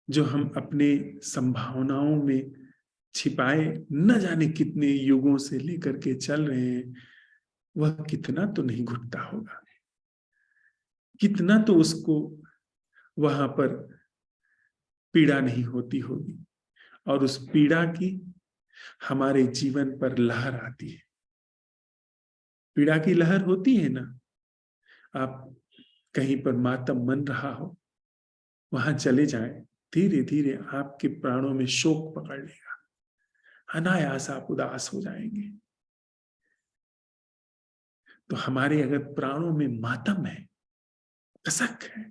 जो हम अपने संभावनाओं में छिपाए न जाने कितने युगों से लेकर के चल रहे हैं, वह कितना तो नहीं घुटता होगा, कितना तो उसको वहां पर पीड़ा नहीं होती होगी, और उस पीड़ा की हमारे जीवन पर लहर आती है। पीड़ा की लहर होती है ना, आप कहीं पर मातम मन रहा हो, वहां चले जाएं, धीरे धीरे आपके प्राणों में शोक पकड़ लेगा, अनायास आप उदास हो जाएंगे। तो हमारे अगर प्राणों में मातम है, कसक है,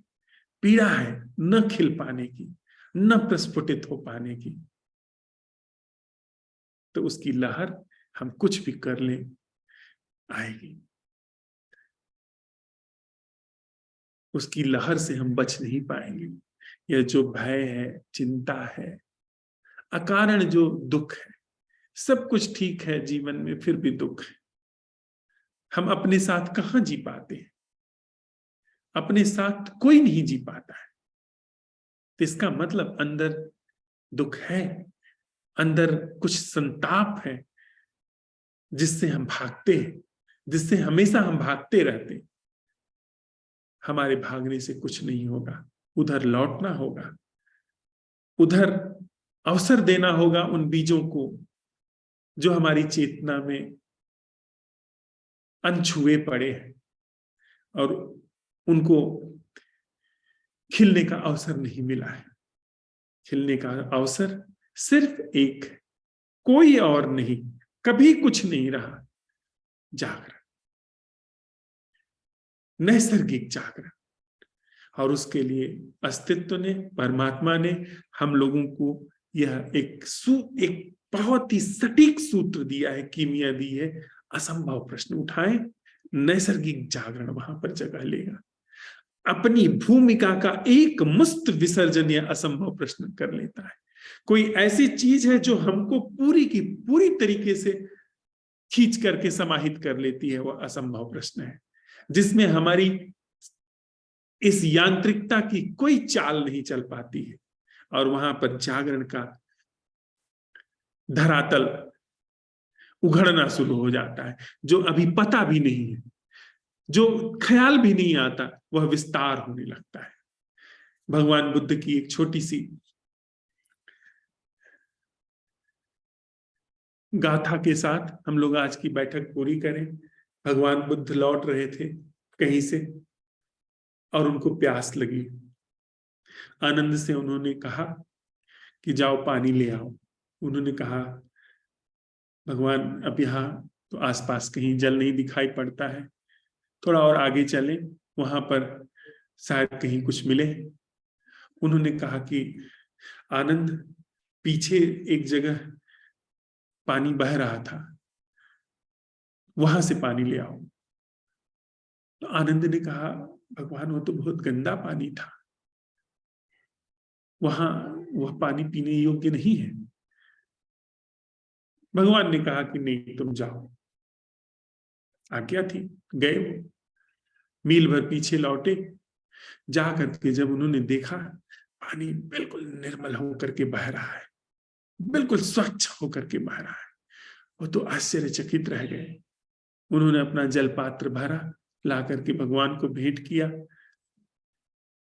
पीड़ा है न खिल पाने की, न प्रस्फुटित हो पाने की, तो उसकी लहर हम कुछ भी कर लें आएगी। उसकी लहर से हम बच नहीं पाएंगे। यह जो भय है, चिंता है, अकारण जो दुख है, सब कुछ ठीक है जीवन में फिर भी दुख है। हम अपने साथ कहां जी पाते हैं? अपने साथ कोई नहीं जी पाता है। तो इसका मतलब अंदर दुख है, अंदर कुछ संताप है, जिससे हम भागते हैं, जिससे हमेशा हम भागते रहते हैं। हमारे भागने से कुछ नहीं होगा, उधर लौटना होगा, उधर अवसर देना होगा उन बीजों को जो हमारी चेतना में अनछुए पड़े हैं, और उनको खिलने का अवसर नहीं मिला है। खिलने का अवसर सिर्फ एक, कोई और नहीं, कभी कुछ नहीं रहा, जागरण, नैसर्गिक जागरण। और उसके लिए अस्तित्व ने, परमात्मा ने हम लोगों को यह एक बहुत ही सटीक सूत्र दिया है, कीमिया दी है। असंभव प्रश्न उठाएं, नैसर्गिक जागरण वहां पर जगह लेगा। अपनी भूमिका का एक मुस्त विसर्जन यह असंभव प्रश्न कर लेता है। कोई ऐसी चीज है जो हमको पूरी की पूरी तरीके से खींच करके समाहित कर लेती है, वह असंभव प्रश्न है, जिसमें हमारी इस यांत्रिकता की कोई चाल नहीं चल पाती है। और वहां पर जागरण का धरातल उघड़ना शुरू हो जाता है। जो अभी पता भी नहीं है, जो ख्याल भी नहीं आता, वह विस्तार होने लगता है। भगवान बुद्ध की एक छोटी सी गाथा के साथ हम लोग आज की बैठक पूरी करें। भगवान बुद्ध लौट रहे थे कहीं से और उनको प्यास लगी। आनंद से उन्होंने कहा कि जाओ पानी ले आओ। उन्होंने कहा भगवान अब यहाँ तो आसपास कहीं जल नहीं दिखाई पड़ता है, थोड़ा और आगे चलें, वहां पर शायद कहीं कुछ मिले। उन्होंने कहा कि आनंद पीछे एक जगह पानी बह रहा था, वहां से पानी ले आओ। तो आनंद ने कहा भगवान वो तो बहुत गंदा पानी था, वहां वह पानी पीने योग्य नहीं है। भगवान ने कहा कि नहीं तुम जाओ। आज्ञा थी, गए वो। मील भर पीछे लौटे, जा करके जब उन्होंने देखा पानी बिल्कुल निर्मल होकर के बह रहा है, बिल्कुल स्वच्छ होकर के बह रहा है, वो तो आश्चर्यचकित रह गए। उन्होंने अपना जल पात्र भरा, ला करके भगवान को भेंट किया।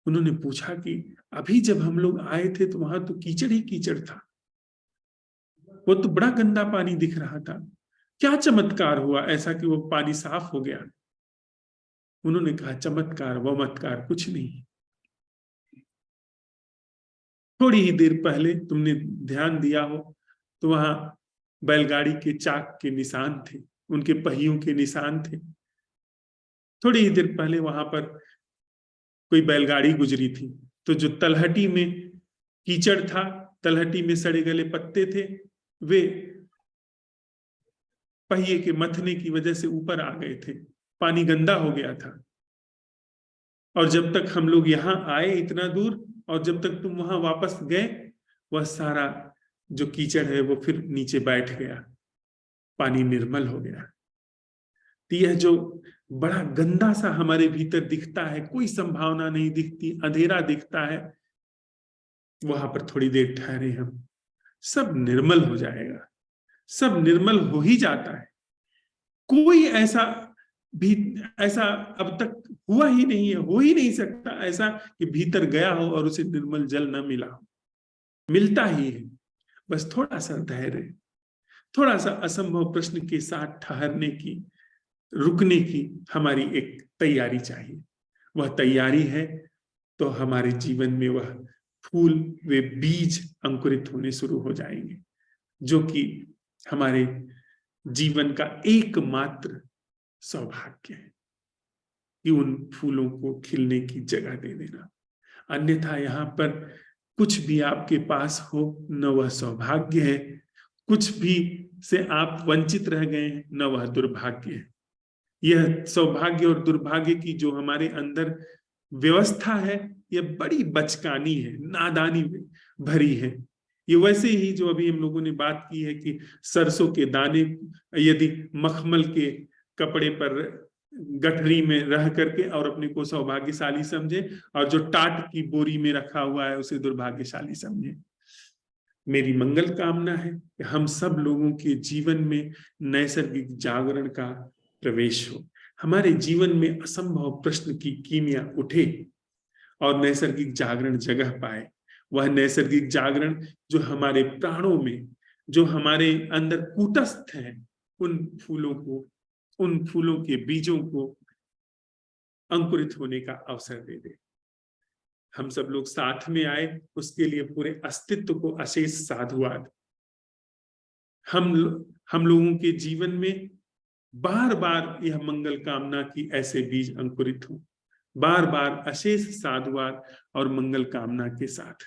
उन्होंने पूछा कि अभी जब हम लोग आए थे तो वहां तो कीचड़ ही कीचड़ था, वो तो बड़ा गंदा पानी दिख रहा था, क्या चमत्कार हुआ ऐसा कि वो पानी साफ हो गया? उन्होंने कहा चमत्कार वमत्कार कुछ नहीं। थोड़ी ही देर पहले तुमने ध्यान दिया हो तो वहां बैलगाड़ी के चाक के निशान थे, उनके पहियों के निशान थे। थोड़ी ही देर पहले वहां पर कोई बैलगाड़ी गुजरी थी, तो जो तलहटी में कीचड़ था, तलहटी में सड़े गले पत्ते थे, वे पहिए के मथने की वजह से ऊपर आ गए थे, पानी गंदा हो गया था। और जब तक हम लोग यहाँ आए इतना दूर, और जब तक तुम वहां वापस गए, वह सारा जो कीचड़ है वो फिर नीचे बैठ गया, पानी निर्मल हो गया। तो यह जो बड़ा गंदा सा हमारे भीतर दिखता है, कोई संभावना नहीं दिखती, अंधेरा दिखता है, वहां पर थोड़ी देर ठहरे हम, सब निर्मल हो जाएगा। सब निर्मल हो ही जाता है। कोई ऐसा अब तक हुआ ही नहीं है, हो ही नहीं सकता ऐसा कि भीतर गया हो और उसे निर्मल जल न मिला हो। मिलता ही है, बस थोड़ा सा धैर्य, थोड़ा सा असंभव प्रश्न के साथ ठहरने की, रुकने की हमारी एक तैयारी चाहिए। वह तैयारी है तो हमारे जीवन में वह फूल, वे बीज अंकुरित होने शुरू हो जाएंगे, जो कि हमारे जीवन का एकमात्र सौभाग्य है कि उन फूलों को खिलने की जगह दे देना। अन्यथा यहाँ पर कुछ भी आपके पास हो, न वह सौभाग्य है, कुछ भी से आप वंचित रह गए हैं, न वह दुर्भाग्य है। यह सौभाग्य और दुर्भाग्य की जो हमारे अंदर व्यवस्था है, यह बड़ी बचकानी है, नादानी भरी है। ये वैसे ही जो अभी हम लोगों ने बात की है कि सरसों के दाने यदि मखमल के कपड़े पर गठरी में रह करके और अपने को सौभाग्यशाली समझे, और जो टाट की बोरी में रखा हुआ है उसे दुर्भाग्यशाली समझे। मेरी मंगल कामना है कि हम सब लोगों के जीवन में नैसर्गिक जागरण का प्रवेश हो, हमारे जीवन में असंभव प्रश्न की कीमिया उठे और नैसर्गिक जागरण जगह पाए। वह नैसर्गिक जागरण जो हमारे प्राणों में, जो हमारे अंदर कूटस्थ है, उन फूलों को, उन फूलों के बीजों को अंकुरित होने का अवसर दे दे। हम सब लोग साथ में आए, उसके लिए पूरे अस्तित्व को अशेष साधुवाद। हम लोगों के जीवन में बार बार यह मंगल कामना की ऐसे बीज अंकुरित हो, बार बार अशेष साधुवाद और मंगल कामना के साथ।